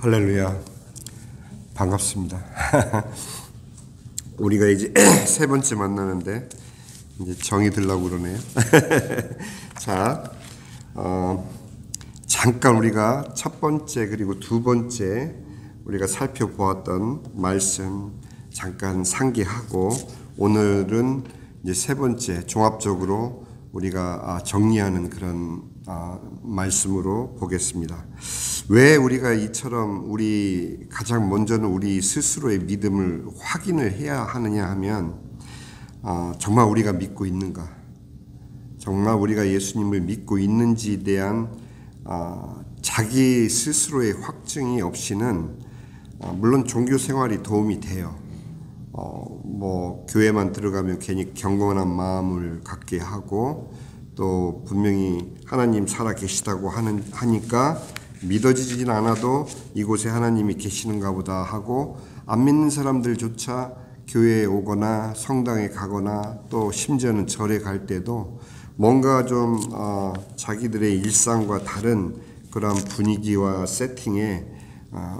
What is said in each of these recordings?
할렐루야. 반갑습니다. 우리가 이제 세 번째 만나는데 이제 정이 들라고 그러네요. 자, 잠깐 우리가 첫 번째 그리고 두 번째 우리가 살펴보았던 말씀 잠깐 상기하고 오늘은 이제 세 번째 종합적으로 우리가 정리하는 그런 말씀으로 보겠습니다. 왜 우리가 이처럼 가장 먼저는 우리 스스로의 믿음을 확인을 해야 하느냐 하면 정말 우리가 믿고 있는가, 정말 우리가 예수님을 믿고 있는지에 대한 자기 스스로의 확증이 없이는 물론 종교 생활이 도움이 돼요. 교회만 들어가면 괜히 경건한 마음을 갖게 하고 또 분명히 하나님 살아 계시다고 하니까 믿어지진 않아도 이곳에 하나님이 계시는가 보다 하고 안 믿는 사람들조차 교회에 오거나 성당에 가거나 또 심지어는 절에 갈 때도 뭔가 좀 자기들의 일상과 다른 그런 분위기와 세팅에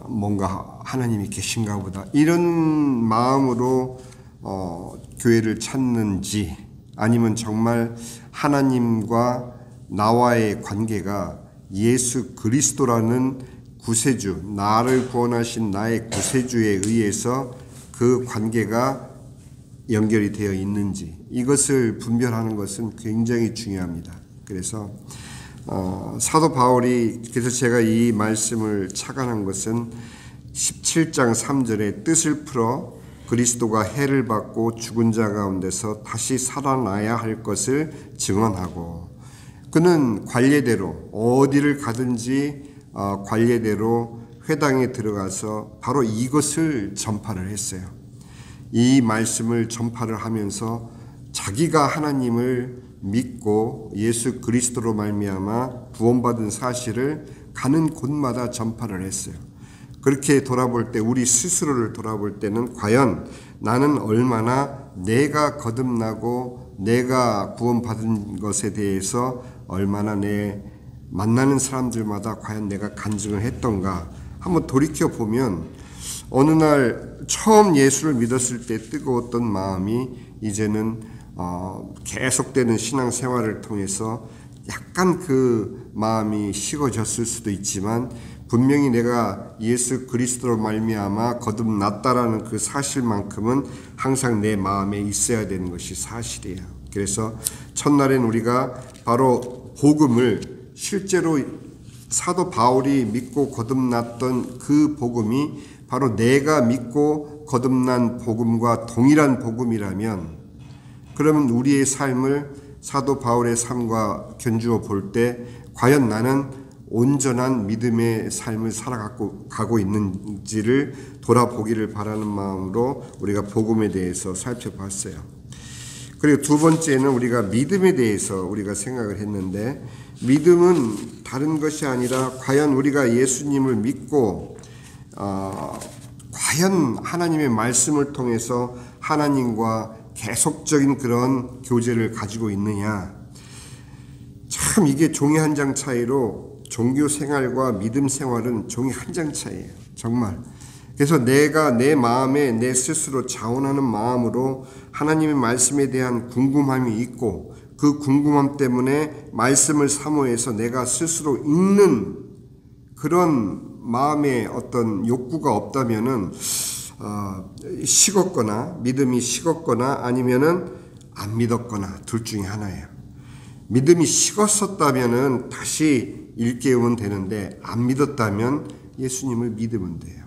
뭔가 하나님이 계신가 보다 이런 마음으로 교회를 찾는지 아니면 정말 하나님과 나와의 관계가 예수 그리스도라는 구세주, 나를 구원하신 나의 구세주에 의해서 그 관계가 연결이 되어 있는지 이것을 분별하는 것은 굉장히 중요합니다. 그래서 사도 바울이 그래서 제가 이 말씀을 착안한 것은 17장 3절에 뜻을 풀어 그리스도가 해를 받고 죽은 자 가운데서 다시 살아나야 할 것을 증언하고 그는 관례대로 어디를 가든지 관례대로 회당에 들어가서 바로 이것을 전파를 했어요. 이 말씀을 전파를 하면서 자기가 하나님을 믿고 예수 그리스도로 말미암아 구원받은 사실을 가는 곳마다 전파를 했어요. 그렇게 돌아볼 때 우리 스스로를 돌아볼 때는 과연 나는 얼마나 내가 거듭나고 내가 구원받은 것에 대해서 얼마나 내 만나는 사람들마다 과연 내가 간증을 했던가 한번 돌이켜보면 어느 날 처음 예수를 믿었을 때 뜨거웠던 마음이 이제는 계속되는 신앙생활을 통해서 약간 그 마음이 식어졌을 수도 있지만 분명히 내가 예수 그리스도로 말미암아 거듭났다라는 그 사실만큼은 항상 내 마음에 있어야 되는 것이 사실이에요. 그래서 첫날엔 우리가 바로 복음을 실제로 사도 바울이 믿고 거듭났던 그 복음이 바로 내가 믿고 거듭난 복음과 동일한 복음이라면 그러면 우리의 삶을 사도 바울의 삶과 견주어 볼 때 과연 나는 온전한 믿음의 삶을 살아가고 있는지를 돌아보기를 바라는 마음으로 우리가 복음에 대해서 살펴봤어요. 그리고 두 번째는 우리가 믿음에 대해서 우리가 생각을 했는데 믿음은 다른 것이 아니라 과연 우리가 예수님을 믿고 과연 하나님의 말씀을 통해서 하나님과 계속적인 그런 교제를 가지고 있느냐. 참 이게 종이 한 장 차이로 종교 생활과 믿음 생활은 종이 한 장 차이예요. 정말. 그래서 내가 내 마음에 내 스스로 자원하는 마음으로 하나님의 말씀에 대한 궁금함이 있고 그 궁금함 때문에 말씀을 사모해서 내가 스스로 읽는 그런 마음의 어떤 욕구가 없다면은 식었거나 믿음이 식었거나 아니면은 안 믿었거나 둘 중에 하나예요. 믿음이 식었었다면은 다시 일깨우면 되는데 안 믿었다면 예수님을 믿으면 돼요.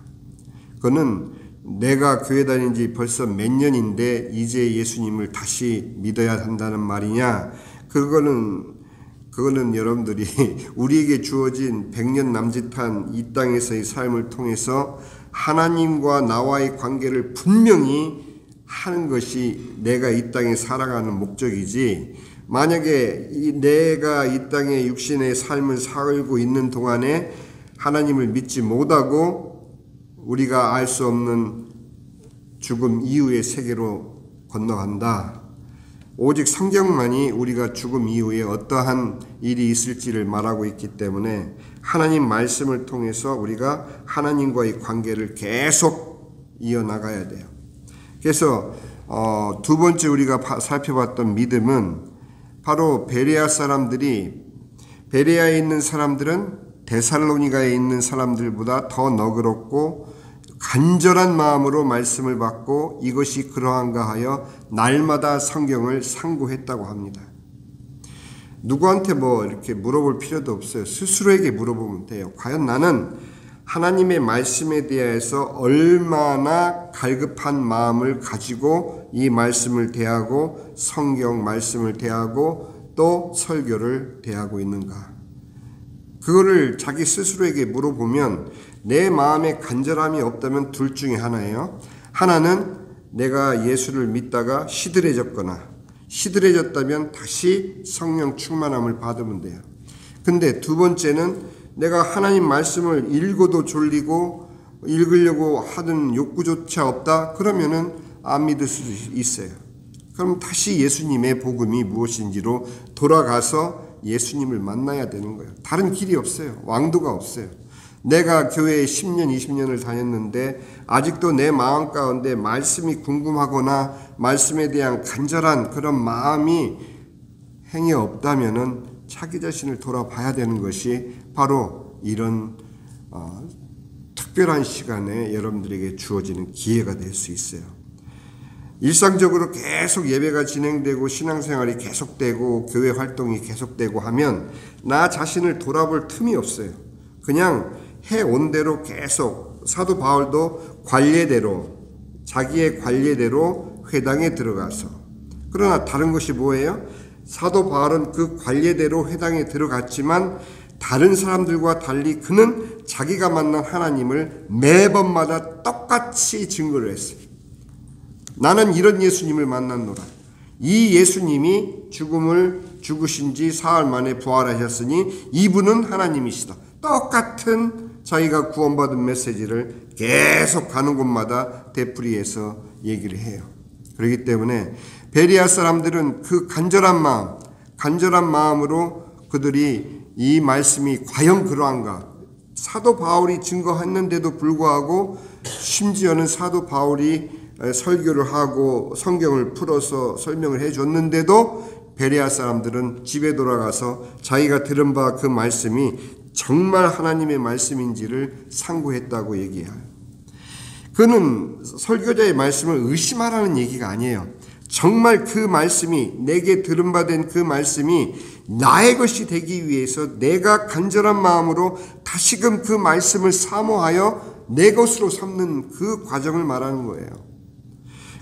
그거는 내가 교회 다닌 지 벌써 몇 년인데 이제 예수님을 다시 믿어야 한다는 말이냐? 그거는 여러분들이 우리에게 주어진 100년 남짓한 이 땅에서의 삶을 통해서 하나님과 나와의 관계를 분명히 하는 것이 내가 이 땅에 살아가는 목적이지 만약에 내가 이 땅에 육신의 삶을 살고 있는 동안에 하나님을 믿지 못하고 우리가 알 수 없는 죽음 이후의 세계로 건너간다. 오직 성경만이 우리가 죽음 이후에 어떠한 일이 있을지를 말하고 있기 때문에 하나님 말씀을 통해서 우리가 하나님과의 관계를 계속 이어나가야 돼요. 그래서 두 번째 우리가 살펴봤던 믿음은 바로 베레아 사람들이, 베레아에 있는 사람들은 데살로니가에 있는 사람들보다 더 너그럽고 간절한 마음으로 말씀을 받고 이것이 그러한가 하여 날마다 성경을 상고했다고 합니다. 누구한테 이렇게 물어볼 필요도 없어요. 스스로에게 물어보면 돼요. 과연 나는 하나님의 말씀에 대해서 얼마나 갈급한 마음을 가지고 이 말씀을 대하고 성경 말씀을 대하고 또 설교를 대하고 있는가? 그거를 자기 스스로에게 물어보면 내 마음에 간절함이 없다면 둘 중에 하나예요. 하나는 내가 예수를 믿다가 시들해졌다면 다시 성령 충만함을 받으면 돼요. 근데 두 번째는 내가 하나님 말씀을 읽어도 졸리고 읽으려고 하는 욕구조차 없다. 그러면은 안 믿을 수도 있어요. 그럼 다시 예수님의 복음이 무엇인지로 돌아가서 예수님을 만나야 되는 거예요. 다른 길이 없어요. 왕도가 없어요. 내가 교회에 10년, 20년을 다녔는데 아직도 내 마음 가운데 말씀이 궁금하거나 말씀에 대한 간절한 그런 마음이 행해 없다면은 자기 자신을 돌아봐야 되는 것이 바로 이런 특별한 시간에 여러분들에게 주어지는 기회가 될 수 있어요. 일상적으로 계속 예배가 진행되고 신앙생활이 계속되고 교회 활동이 계속되고 하면 나 자신을 돌아볼 틈이 없어요. 그냥 해온 대로 계속 사도 바울도 자기의 관례대로 회당에 들어가서, 그러나 다른 것이 뭐예요? 사도 바울은 그 관례대로 회당에 들어갔지만 다른 사람들과 달리 그는 자기가 만난 하나님을 매번마다 똑같이 증거를 했어요. 나는 이런 예수님을 만났노라. 이 예수님이 죽으신 지 사흘 만에 부활하셨으니 이분은 하나님이시다. 똑같은 자기가 구원받은 메시지를 계속 가는 곳마다 되풀이해서 얘기를 해요. 그렇기 때문에 베레아 사람들은 그 간절한 마음으로 그들이 이 말씀이 과연 그러한가, 사도 바울이 증거했는데도 불구하고 심지어는 사도 바울이 설교를 하고 성경을 풀어서 설명을 해줬는데도 베레아 사람들은 집에 돌아가서 자기가 들은 바 그 말씀이 정말 하나님의 말씀인지를 상고했다고 얘기해요. 그는 설교자의 말씀을 의심하라는 얘기가 아니에요. 정말 그 말씀이, 내게 들은 바 된 그 말씀이 나의 것이 되기 위해서 내가 간절한 마음으로 다시금 그 말씀을 사모하여 내 것으로 삼는 그 과정을 말하는 거예요.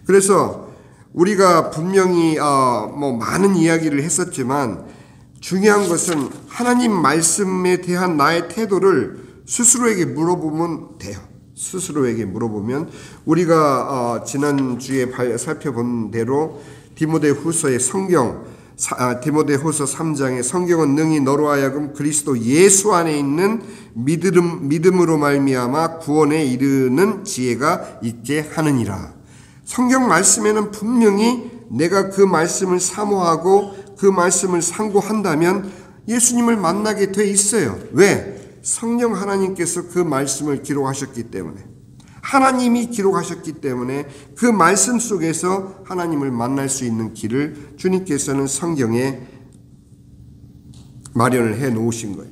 그래서 우리가 분명히 많은 이야기를 했었지만 중요한 것은 하나님 말씀에 대한 나의 태도를 스스로에게 물어보면 돼요. 스스로에게 물어보면 우리가 지난주에 살펴본 대로 디모데후서 3장의 성경은 능히 너로 하여금 그리스도 예수 안에 있는 믿음으로 말미암아 구원에 이르는 지혜가 있게 하느니라. 성경 말씀에는 분명히 내가 그 말씀을 사모하고 그 말씀을 상고한다면 예수님을 만나게 돼 있어요. 왜? 성령 하나님께서 그 말씀을 기록하셨기 때문에, 하나님이 기록하셨기 때문에 그 말씀 속에서 하나님을 만날 수 있는 길을 주님께서는 성경에 마련을 해 놓으신 거예요.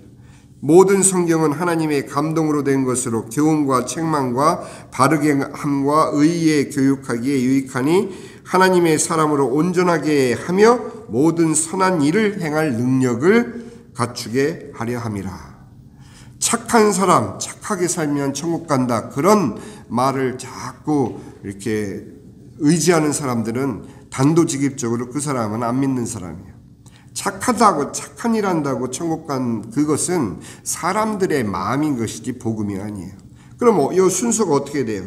모든 성경은 하나님의 감동으로 된 것으로 교훈과 책망과 바르게 함과 의에 교육하기에 유익하니 하나님의 사람으로 온전하게 하며 모든 선한 일을 행할 능력을 갖추게 하려 함이라. 착한 사람, 착하게 살면 천국 간다. 그런 말을 자꾸 이렇게 의지하는 사람들은 단도직입적으로 그 사람은 안 믿는 사람이에요. 착하다고 착한 일 한다고 천국 간 그것은 사람들의 마음인 것이지 복음이 아니에요. 그럼 이 순서가 어떻게 돼요?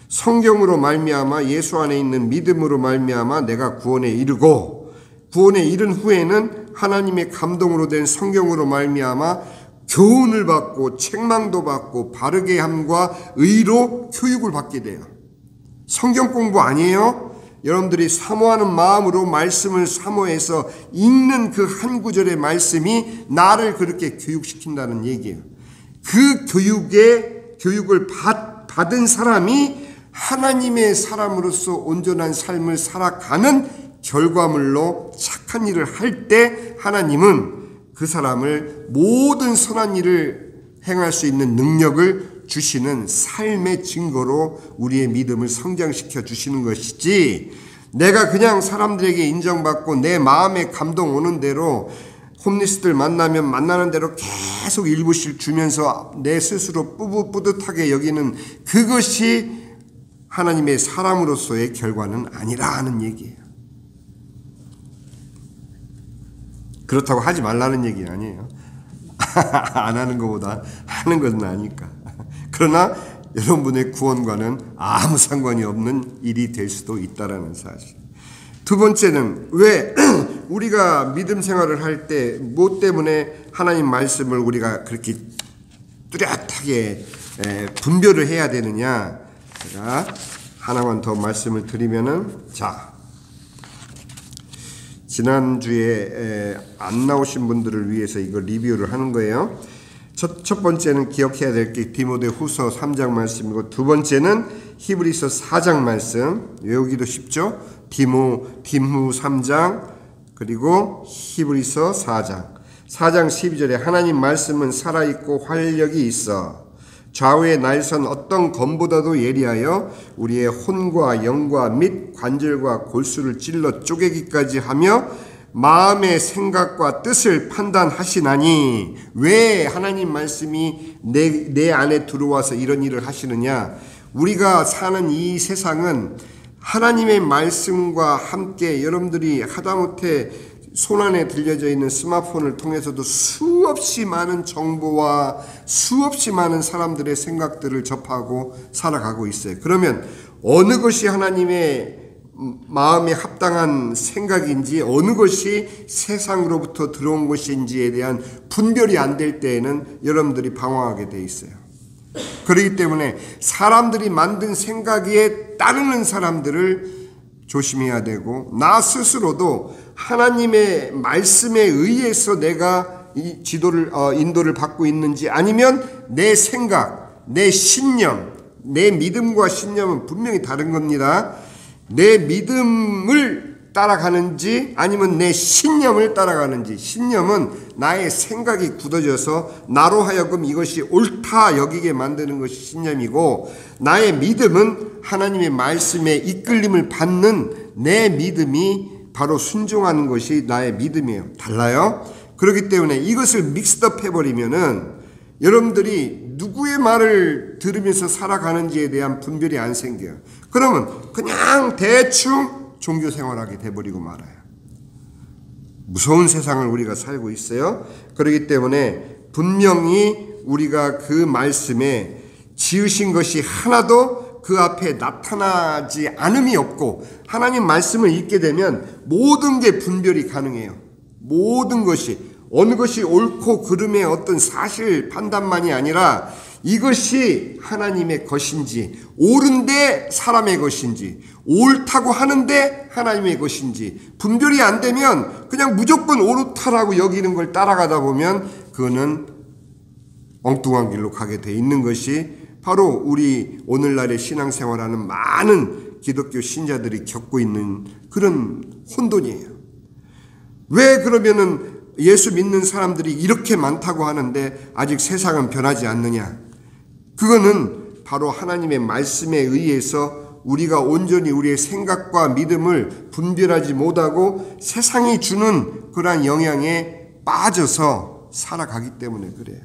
성경으로 말미암아 예수 안에 있는 믿음으로 말미암아 내가 구원에 이르고, 구원에 이른 후에는 하나님의 감동으로 된 성경으로 말미암아 교훈을 받고 책망도 받고 바르게 함과 의로 교육을 받게 돼요. 성경 공부 아니에요? 여러분들이 사모하는 마음으로 말씀을 사모해서 읽는 그 한 구절의 말씀이 나를 그렇게 교육시킨다는 얘기예요. 그 교육을 받은 사람이 하나님의 사람으로서 온전한 삶을 살아가는 결과물로 착한 일을 할 때 하나님은 그 사람을 모든 선한 일을 행할 수 있는 능력을 주시는 삶의 증거로 우리의 믿음을 성장시켜 주시는 것이지, 내가 그냥 사람들에게 인정받고 내 마음에 감동 오는 대로 홈리스들 만나면 만나는 대로 계속 일부씩 주면서 내 스스로 뿌듯하게 여기는 그것이 하나님의 사람으로서의 결과는 아니라 하는 얘기예요. 그렇다고 하지 말라는 얘기 아니에요. 안 하는 것보다 하는 것은 아니까. 그러나 여러분의 구원과는 아무 상관이 없는 일이 될 수도 있다라는 사실. 두 번째는, 왜 우리가 믿음 생활을 할 때 뭐 때문에 하나님 말씀을 우리가 그렇게 뚜렷하게 분별을 해야 되느냐. 제가 하나만 더 말씀을 드리면은, 자, 지난주에 안 나오신 분들을 위해서 이거 리뷰를 하는 거예요. 첫 번째는 기억해야 될 게 디모데후서 3장 말씀이고, 두 번째는 히브리서 4장 말씀. 외우기도 쉽죠? 디모 3장, 그리고 히브리서 4장. 4장 12절에 하나님 말씀은 살아있고 활력이 있어 좌우의 날선 어떤 검보다도 예리하여 우리의 혼과 영과 및 관절과 골수를 찔러 쪼개기까지 하며 마음의 생각과 뜻을 판단하시나니. 왜 하나님 말씀이 내 안에 들어와서 이런 일을 하시느냐? 우리가 사는 이 세상은 하나님의 말씀과 함께 여러분들이 하다못해 손안에 들려져 있는 스마트폰을 통해서도 수없이 많은 정보와 수없이 많은 사람들의 생각들을 접하고 살아가고 있어요. 그러면 어느 것이 하나님의 마음에 합당한 생각인지 어느 것이 세상으로부터 들어온 것인지에 대한 분별이 안 될 때에는 여러분들이 방황하게 돼 있어요. 그렇기 때문에 사람들이 만든 생각에 따르는 사람들을 조심해야 되고, 나 스스로도 하나님의 말씀에 의해서 내가 이 인도를 받고 있는지, 아니면 내 생각, 내 신념, 내 믿음과 신념은 분명히 다른 겁니다. 내 믿음을 따라가는지 아니면 내 신념을 따라가는지. 신념은 나의 생각이 굳어져서 나로 하여금 이것이 옳다 여기게 만드는 것이 신념이고, 나의 믿음은 하나님의 말씀에 이끌림을 받는 내 믿음이 바로 순종하는 것이 나의 믿음이에요. 달라요. 그렇기 때문에 이것을 믹스업 해버리면은 여러분들이 누구의 말을 들으면서 살아가는지에 대한 분별이 안 생겨요. 그러면 그냥 대충 종교 생활하게 돼버리고 말아요. 무서운 세상을 우리가 살고 있어요. 그렇기 때문에 분명히 우리가 그 말씀에 지으신 것이 하나도 그 앞에 나타나지 않음이 없고, 하나님 말씀을 읽게 되면 모든 게 분별이 가능해요. 모든 것이, 어느 것이 옳고 그름의 어떤 사실 판단만이 아니라 이것이 하나님의 것인지, 옳은데 사람의 것인지, 옳다고 하는데 하나님의 것인지 분별이 안 되면 그냥 무조건 옳다라고 여기는 걸 따라가다 보면 그거는 엉뚱한 길로 가게 돼 있는 것이 바로 우리 오늘날의 신앙생활하는 많은 기독교 신자들이 겪고 있는 그런 혼돈이에요. 왜 그러면은 예수 믿는 사람들이 이렇게 많다고 하는데 아직 세상은 변하지 않느냐? 그거는 바로 하나님의 말씀에 의해서 우리가 온전히 우리의 생각과 믿음을 분별하지 못하고 세상이 주는 그러한 영향에 빠져서 살아가기 때문에 그래요.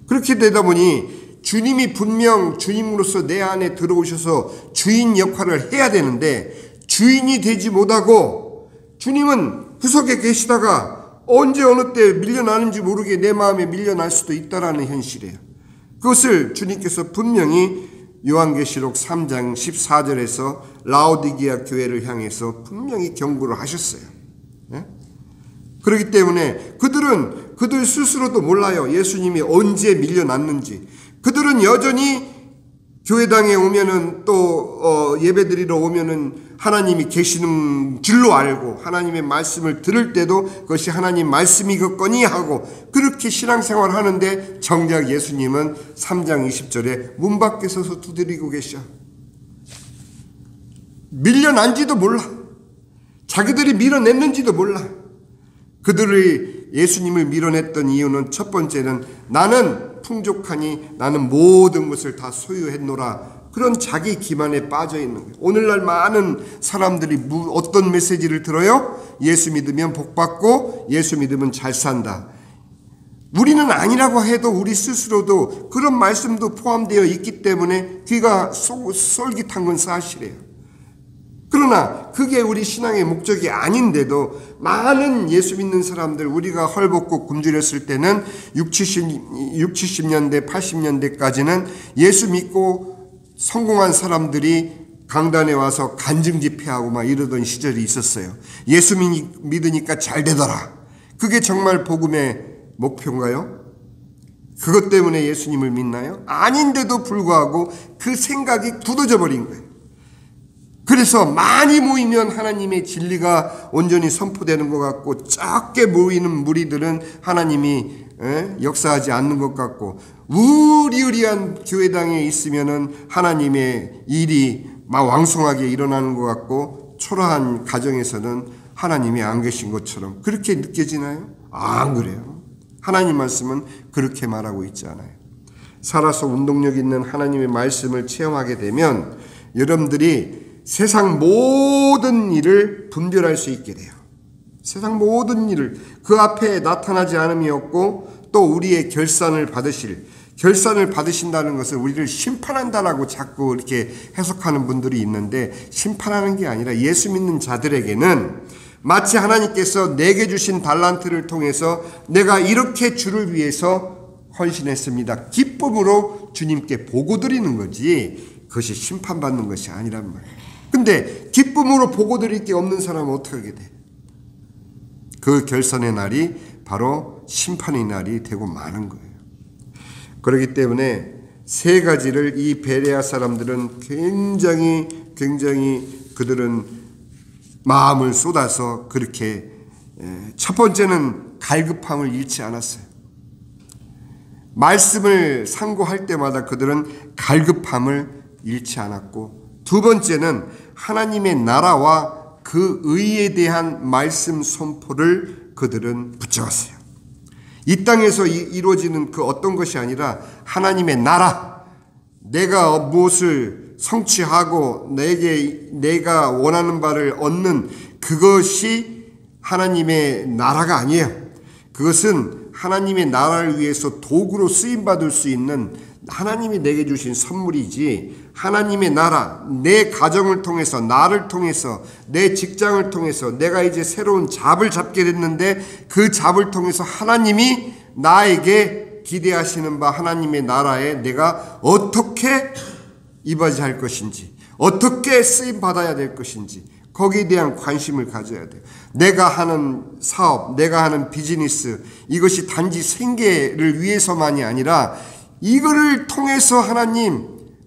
그렇게 되다 보니 주님이 분명 주님으로서 내 안에 들어오셔서 주인 역할을 해야 되는데 주인이 되지 못하고, 주님은 구석에 계시다가 언제 어느 때 밀려나는지 모르게 내 마음에 밀려날 수도 있다라는 현실이에요. 그것을 주님께서 분명히 요한계시록 3장 14절에서 라오디게아 교회를 향해서 분명히 경고를 하셨어요. 그렇기 때문에 그들 스스로도 몰라요. 예수님이 언제 밀려났는지. 그들은 여전히 교회당에 오면은 또 예배드리러 오면은 하나님이 계시는 줄로 알고 하나님의 말씀을 들을 때도 그것이 하나님 말씀이겠거니 하고 그렇게 신앙생활을 하는데 정작 예수님은 3장 20절에 문 밖에 서서 두드리고 계셔. 밀려난지도 몰라. 자기들이 밀어냈는지도 몰라. 그들이 예수님을 밀어냈던 이유는 첫 번째는 나는 풍족하니 나는 모든 것을 다 소유했노라. 그런 자기 기만에 빠져 있는 거예요. 오늘날 많은 사람들이 어떤 메시지를 들어요? 예수 믿으면 복 받고 예수 믿으면 잘 산다. 우리는 아니라고 해도 우리 스스로도 그런 말씀도 포함되어 있기 때문에 귀가 솔깃한 건 사실이에요. 그러나 그게 우리 신앙의 목적이 아닌데도 많은 예수 믿는 사람들, 우리가 헐벗고 굶주렸을 때는 70년대, 80년대까지는 예수 믿고 성공한 사람들이 강단에 와서 간증 집회하고 막 이러던 시절이 있었어요. 예수 믿으니까 잘 되더라. 그게 정말 복음의 목표인가요? 그것 때문에 예수님을 믿나요? 아닌데도 불구하고 그 생각이 굳어져 버린 거예요. 그래서 많이 모이면 하나님의 진리가 온전히 선포되는 것 같고 작게 모이는 무리들은 하나님이 역사하지 않는 것 같고 우리우리한 교회당에 있으면은 하나님의 일이 막 왕성하게 일어나는 것 같고 초라한 가정에서는 하나님이 안 계신 것처럼 그렇게 느껴지나요? 안 그래요. 하나님 말씀은 그렇게 말하고 있지 않아요. 살아서 운동력 있는 하나님의 말씀을 체험하게 되면 여러분들이 세상 모든 일을 분별할 수 있게 돼요. 세상 모든 일을 그 앞에 나타나지 않음이 없고 또 우리의 결산을 받으신다는 것을 우리를 심판한다라고 자꾸 이렇게 해석하는 분들이 있는데 심판하는 게 아니라 예수 믿는 자들에게는 마치 하나님께서 내게 주신 달란트를 통해서 내가 이렇게 주를 위해서 헌신했습니다. 기쁨으로 주님께 보고드리는 거지 그것이 심판받는 것이 아니란 말이에요. 근데 기쁨으로 보고드릴 게 없는 사람은 어떻게 하게 돼? 그 결산의 날이 바로 심판의 날이 되고 마는 거예요. 그렇기 때문에 세 가지를 이 베레아 사람들은 굉장히 그들은 마음을 쏟아서 그렇게 첫 번째는 갈급함을 잃지 않았어요. 말씀을 상고할 때마다 그들은 갈급함을 잃지 않았고 두 번째는 하나님의 나라와 그 의에 대한 말씀 선포를 그들은 붙잡았어요. 이 땅에서 이루어지는 그 어떤 것이 아니라 하나님의 나라, 내가 무엇을 성취하고 내가 원하는 바를 얻는 그것이 하나님의 나라가 아니에요. 그것은 하나님의 나라를 위해서 도구로 쓰임받을 수 있는 하나님이 내게 주신 선물이지 하나님의 나라, 내 가정을 통해서 나를 통해서 내 직장을 통해서 내가 이제 새로운 잡을 잡게 됐는데 그 잡을 통해서 하나님이 나에게 기대하시는 바 하나님의 나라에 내가 어떻게 이바지할 것인지 어떻게 쓰임받아야 될 것인지 거기에 대한 관심을 가져야 돼요. 내가 하는 사업, 내가 하는 비즈니스 이것이 단지 생계를 위해서만이 아니라 이거를 통해서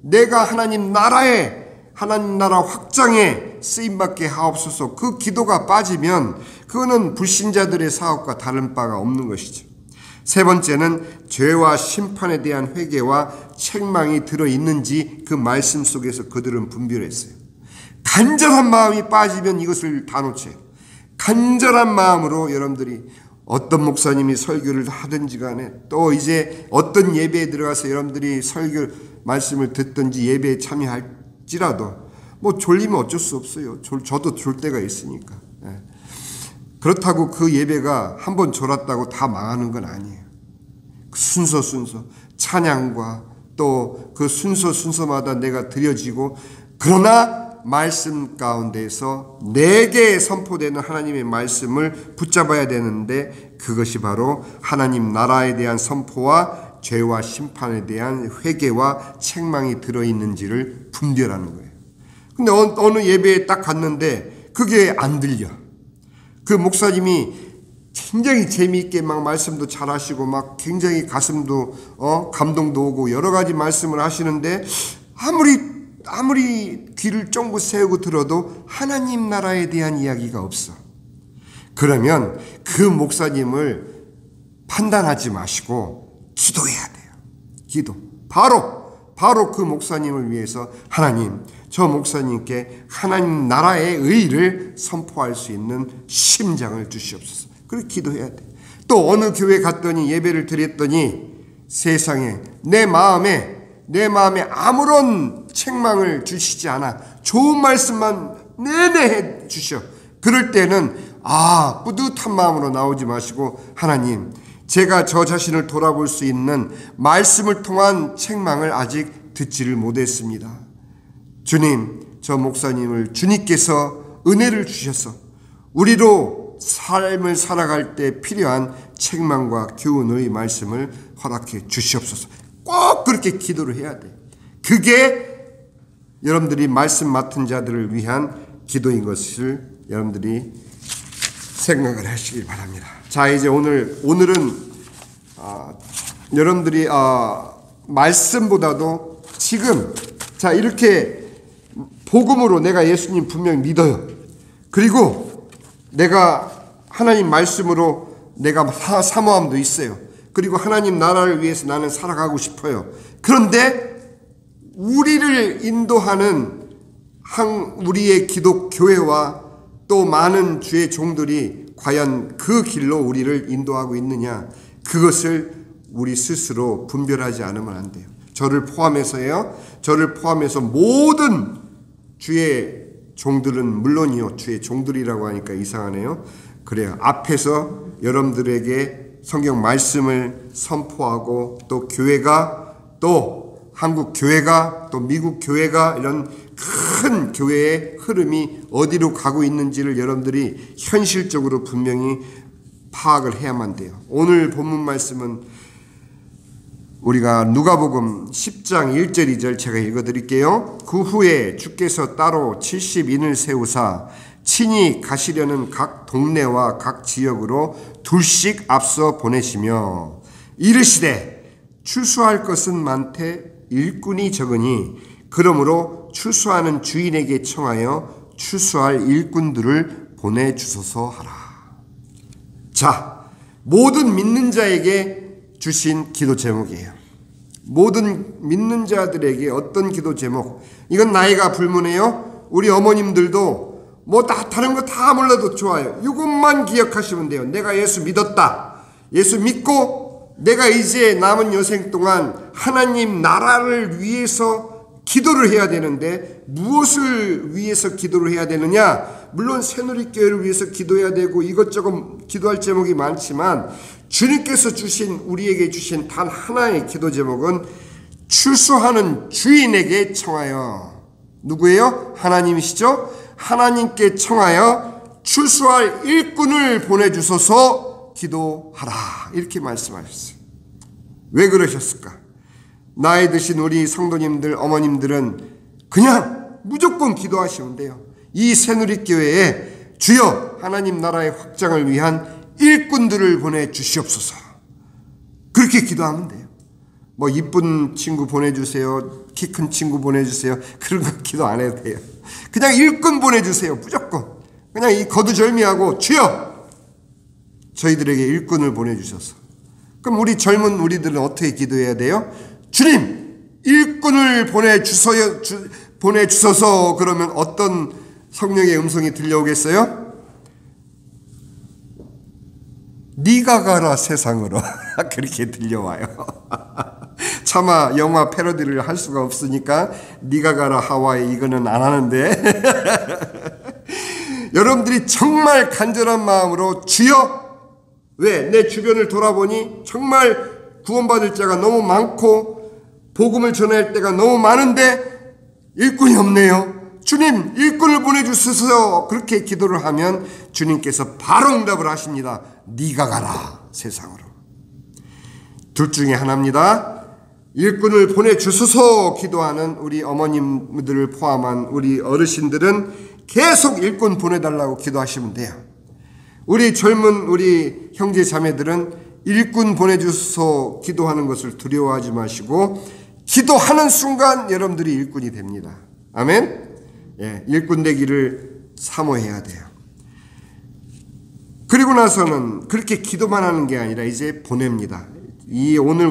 내가 하나님 나라에 하나님 나라 확장에 쓰임받게 하옵소서. 그 기도가 빠지면 그거는 불신자들의 사업과 다른 바가 없는 것이죠. 세 번째는 죄와 심판에 대한 회개와 책망이 들어있는지 그 말씀 속에서 그들은 분별했어요. 간절한 마음이 빠지면 이것을 다 놓쳐요. 간절한 마음으로 여러분들이 어떤 목사님이 설교를 하든지 간에 또 이제 어떤 예배에 들어가서 여러분들이 설교 말씀을 듣든지 예배에 참여할지라도 뭐 졸리면 어쩔 수 없어요. 저도 졸 때가 있으니까. 그렇다고 그 예배가 한번 졸았다고 다 망하는 건 아니에요. 순서 찬양과 또 그 순서마다 내가 드려지고 그러나 말씀 가운데서 내게 선포되는 하나님의 말씀을 붙잡아야 되는데 그것이 바로 하나님 나라에 대한 선포와 죄와 심판에 대한 회개와 책망이 들어있는지를 분별하는 거예요. 근데 어느 예배에 딱 갔는데 그게 안 들려. 그 목사님이 굉장히 재미있게 막 말씀도 잘하시고 막 굉장히 가슴도 감동도 오고 여러 가지 말씀을 하시는데 아무리 귀를 쫑긋 세우고 들어도 하나님 나라에 대한 이야기가 없어. 그러면 그 목사님을 판단하지 마시고 기도해야 돼요. 기도. 바로 그 목사님을 위해서 하나님, 저 목사님께 하나님 나라의 의를 선포할 수 있는 심장을 주시옵소서. 그렇게 기도해야 돼. 또 어느 교회 갔더니 예배를 드렸더니 세상에 내 마음에 아무런 책망을 주시지 않아 좋은 말씀만 내내 해 주셔. 그럴 때는 뿌듯한 마음으로 나오지 마시고 하나님, 제가 저 자신을 돌아볼 수 있는 말씀을 통한 책망을 아직 듣지를 못했습니다. 주님, 저 목사님을 주님께서 은혜를 주셔서 우리로 삶을 살아갈 때 필요한 책망과 교훈의 말씀을 허락해 주시옵소서. 꼭 그렇게 기도를 해야 돼. 그게 여러분들이 말씀 맡은 자들을 위한 기도인 것을 여러분들이 생각을 하시길 바랍니다. 자, 이제 오늘은 여러분들이 말씀보다도 지금 이렇게 복음으로 내가 예수님 분명히 믿어요. 그리고 내가 하나님 말씀으로 내가 사모함도 있어요. 그리고 하나님 나라를 위해서 나는 살아가고 싶어요. 그런데 우리를 인도하는 우리의 기독교회와 또 많은 주의 종들이 과연 그 길로 우리를 인도하고 있느냐, 그것을 우리 스스로 분별하지 않으면 안 돼요. 저를 포함해서요. 저를 포함해서 모든 주의 종들은 물론이요. 주의 종들이라고 하니까 이상하네요. 그래요. 앞에서 여러분들에게 성경 말씀을 선포하고 또 교회가 또 한국 교회가 또 미국 교회가 이런 큰 교회의 흐름이 어디로 가고 있는지를 여러분들이 현실적으로 분명히 파악을 해야만 돼요. 오늘 본문 말씀은 우리가 누가복음 10장 1절 2절 제가 읽어드릴게요. 그 후에 주께서 따로 70인을 세우사 친히 가시려는 각 동네와 각 지역으로 둘씩 앞서 보내시며 이르시되 추수할 것은 많되 일꾼이 적으니 그러므로 추수하는 주인에게 청하여 추수할 일꾼들을 보내주소서 하라. 자, 모든 믿는 자에게 주신 기도 제목이에요. 모든 믿는 자들에게 어떤 기도 제목, 이건 나이가 불문해요. 우리 어머님들도 다른 거 다 몰라도 좋아요. 이것만 기억하시면 돼요. 내가 예수 믿었다. 예수 믿고 내가 이제 남은 여생 동안 하나님 나라를 위해서 기도를 해야 되는데 무엇을 위해서 기도를 해야 되느냐? 물론 새누리교회를 위해서 기도해야 되고 이것저것 기도할 제목이 많지만 주님께서 우리에게 주신 단 하나의 기도 제목은 추수하는 주인에게 청하여, 누구예요? 하나님이시죠? 하나님께 청하여 추수할 일꾼을 보내주소서 기도하라, 이렇게 말씀하셨어요. 왜 그러셨을까? 나이 드신 우리 성도님들, 어머님들은 그냥 무조건 기도하시면 돼요. 이 새누리교회에 주여 하나님 나라의 확장을 위한 일꾼들을 보내주시옵소서. 그렇게 기도하면 돼요. 이쁜 친구 보내주세요. 키 큰 친구 보내주세요. 그런 거 기도 안 해도 돼요. 그냥 일꾼 보내주세요. 무조건. 그냥 이 거두절미하고 주여 저희들에게 일꾼을 보내주셔서. 그럼 우리 젊은 우리들은 어떻게 기도해야 돼요? 주님, 일꾼을 보내주소서. 그러면 어떤 성령의 음성이 들려오겠어요? 네가 가라 세상으로. 그렇게 들려와요. 차마 영화 패러디를 할 수가 없으니까 네가 가라 하와이 이거는 안 하는데 여러분들이 정말 간절한 마음으로 주여, 왜? 내 주변을 돌아보니 정말 구원받을 자가 너무 많고 복음을 전할 때가 너무 많은데 일꾼이 없네요. 주님, 일꾼을 보내주소서. 그렇게 기도를 하면 주님께서 바로 응답을 하십니다. 네가 가라 세상으로. 둘 중에 하나입니다. 일꾼을 보내주소서 기도하는 우리 어머님들을 포함한 우리 어르신들은 계속 일꾼 보내달라고 기도하시면 돼요. 우리 젊은 우리 형제 자매들은 일꾼 보내주소서 기도하는 것을 두려워하지 마시고 기도하는 순간 여러분들이 일꾼이 됩니다. 아멘? 예, 일꾼 되기를 사모해야 돼요. 그리고 나서는 그렇게 기도만 하는 게 아니라 이제 보냅니다. 오늘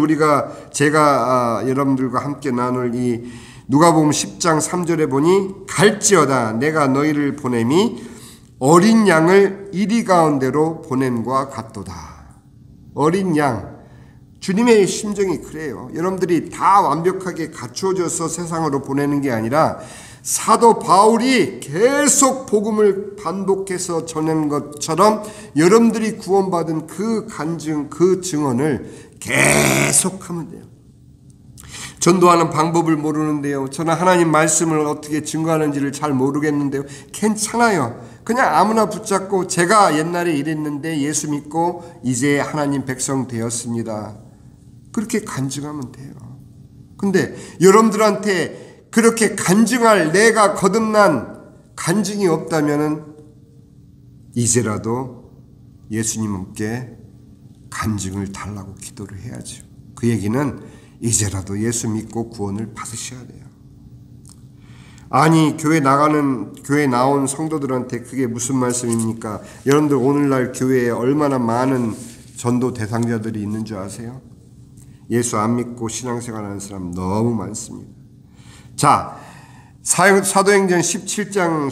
제가 여러분들과 함께 나눌 이 누가복음 10장 3절에 보니 갈지어다 내가 너희를 보냄이 어린 양을 이리 가운데로 보냄과 같도다. 어린 양, 주님의 심정이 그래요. 여러분들이 다 완벽하게 갖추어져서 세상으로 보내는 게 아니라 사도 바울이 계속 복음을 반복해서 전하는 것처럼 여러분들이 구원받은 그 간증, 그 증언을 계속하면 돼요. 전도하는 방법을 모르는데요. 저는 하나님 말씀을 어떻게 증거하는지를 잘 모르겠는데요. 괜찮아요. 그냥 아무나 붙잡고 제가 옛날에 이랬는데 예수 믿고 이제 하나님 백성 되었습니다. 그렇게 간증하면 돼요. 근데 여러분들한테 그렇게 간증할 내가 거듭난 간증이 없다면은 이제라도 예수님께 간증을 달라고 기도를 해야죠. 그 얘기는 이제라도 예수 믿고 구원을 받으셔야 돼요. 아니 교회 나온 성도들한테 그게 무슨 말씀입니까? 여러분들 오늘날 교회에 얼마나 많은 전도 대상자들이 있는 줄 아세요? 예수 안 믿고 신앙생활하는 사람 너무 많습니다. 자, 사도행전 17장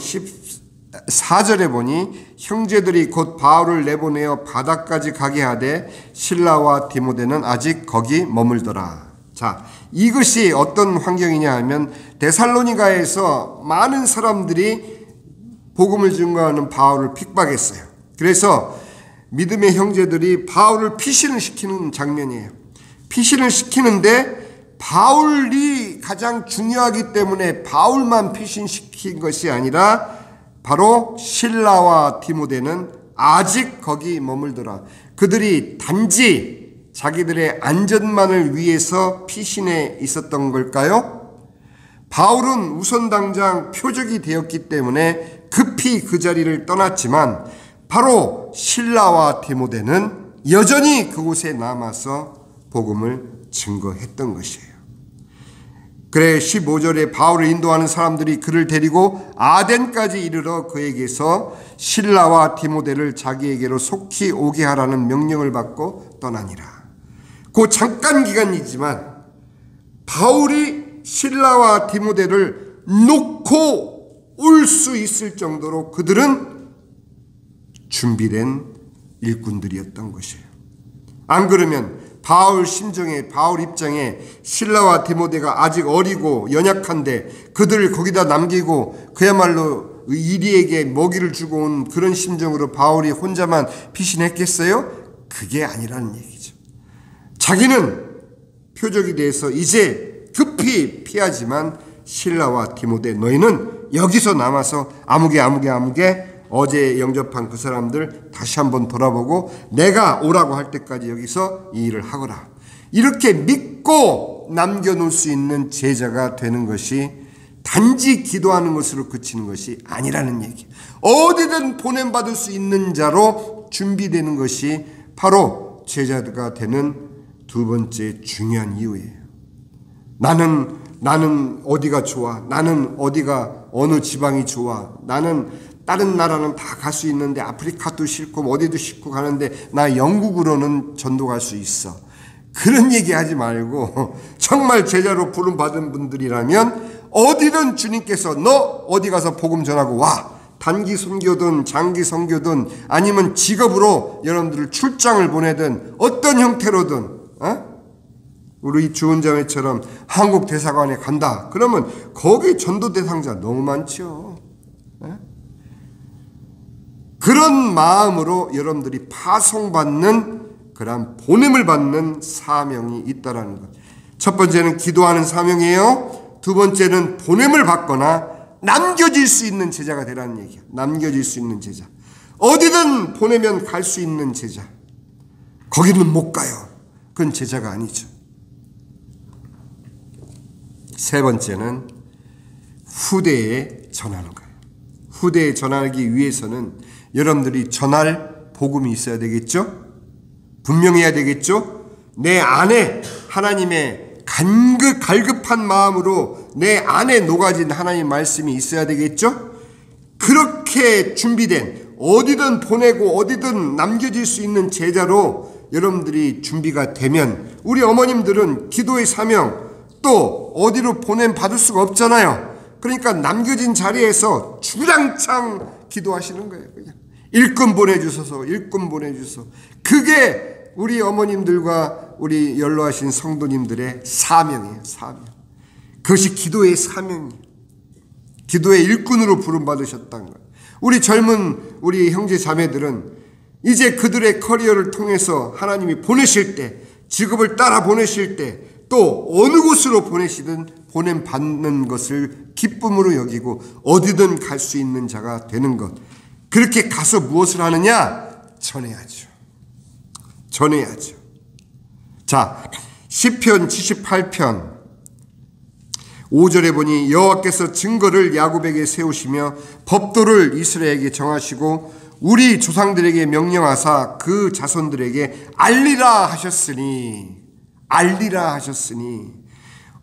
14절에 보니 형제들이 곧 바울을 내보내어 바다까지 가게 하되 실라와 디모데는 아직 거기 머물더라. 자, 이것이 어떤 환경이냐 하면 데살로니가에서 많은 사람들이 복음을 증거하는 바울을 핍박했어요. 그래서 믿음의 형제들이 바울을 피신을 시키는 장면이에요. 피신을 시키는데 바울이 가장 중요하기 때문에 바울만 피신시킨 것이 아니라 바로 실라와 디모데는 아직 거기 머물더라. 그들이 단지 자기들의 안전만을 위해서 피신해 있었던 걸까요? 바울은 우선 당장 표적이 되었기 때문에 급히 그 자리를 떠났지만 바로 실라와 디모데는 여전히 그곳에 남아서 복음을 증거했던 것이에요. 그래 15절에 바울을 인도하는 사람들이 그를 데리고 아덴까지 이르러 그에게서 실라와 디모데를 자기에게로 속히 오게 하라는 명령을 받고 떠나니라. 그 잠깐 기간이지만 바울이 실라와 디모데를 놓고 올 수 있을 정도로 그들은 준비된 일꾼들이었던 것이에요. 안 그러면 바울 입장에 실라와 디모데가 아직 어리고 연약한데 그들을 거기다 남기고 그야말로 이리에게 먹이를 주고 온 그런 심정으로 바울이 혼자만 피신했겠어요? 그게 아니라는 얘기죠. 자기는 표적이 돼서 이제 급히 피하지만 실라와 디모데 너희는 여기서 남아서 아무개 어제 영접한 그 사람들 다시 한번 돌아보고 내가 오라고 할 때까지 여기서 이 일을 하거라. 이렇게 믿고 남겨놓을 수 있는 제자가 되는 것이 단지 기도하는 것으로 그치는 것이 아니라는 얘기. 어디든 보냄받을 수 있는 자로 준비되는 것이 바로 제자가 되는 두 번째 중요한 이유예요. 나는 어디가 좋아? 나는 어느 지방이 좋아? 나는 다른 나라는 다 갈 수 있는데 아프리카도 싫고 어디도 싫고 가는데 나 영국으로는 전도 갈 수 있어. 그런 얘기하지 말고 정말 제자로 부름 받은 분들이라면 어디든 주님께서 너 어디 가서 복음 전하고 와. 단기 선교든 장기 선교든 아니면 직업으로 여러분들을 출장을 보내든 어떤 형태로든 우리 주은자매처럼 한국 대사관에 간다. 그러면 거기 전도 대상자 너무 많죠. 그런 마음으로 여러분들이 파송받는 그런 보냄을 받는 사명이 있다라는 것. 첫 번째는 기도하는 사명이에요. 두 번째는 보냄을 받거나 남겨질 수 있는 제자가 되라는 얘기야. 남겨질 수 있는 제자. 어디든 보내면 갈 수 있는 제자. 거기는 못 가요. 그건 제자가 아니죠. 세 번째는 후대에 전하는 거예요. 후대에 전하기 위해서는 여러분들이 전할 복음이 있어야 되겠죠? 분명해야 되겠죠? 내 안에 하나님의 갈급한 마음으로 내 안에 녹아진 하나님 말씀이 있어야 되겠죠? 그렇게 준비된, 어디든 보내고 어디든 남겨질 수 있는 제자로 여러분들이 준비가 되면, 우리 어머님들은 기도의 사명 또 어디로 보냄 받을 수가 없잖아요. 그러니까 남겨진 자리에서 주량창 기도하시는 거예요. 그냥 일꾼 보내주소서, 일꾼 보내주소서. 그게 우리 어머님들과 우리 연로하신 성도님들의 사명이에요. 사명. 그것이 기도의 사명이에요. 기도의 일꾼으로 부름받으셨다는 거예요. 우리 젊은 우리 형제 자매들은 이제 그들의 커리어를 통해서 하나님이 보내실 때, 직업을 따라 보내실 때, 또 어느 곳으로 보내시든 보냄 받는 것을 기쁨으로 여기고 어디든 갈 수 있는 자가 되는 것. 그렇게 가서 무엇을 하느냐? 전해야죠. 전해야죠. 자, 시편 78편 5절에 보니 여호와께서 증거를 야곱에게 세우시며 법도를 이스라엘에게 정하시고 우리 조상들에게 명령하사 그 자손들에게 알리라 하셨으니, 알리라 하셨으니,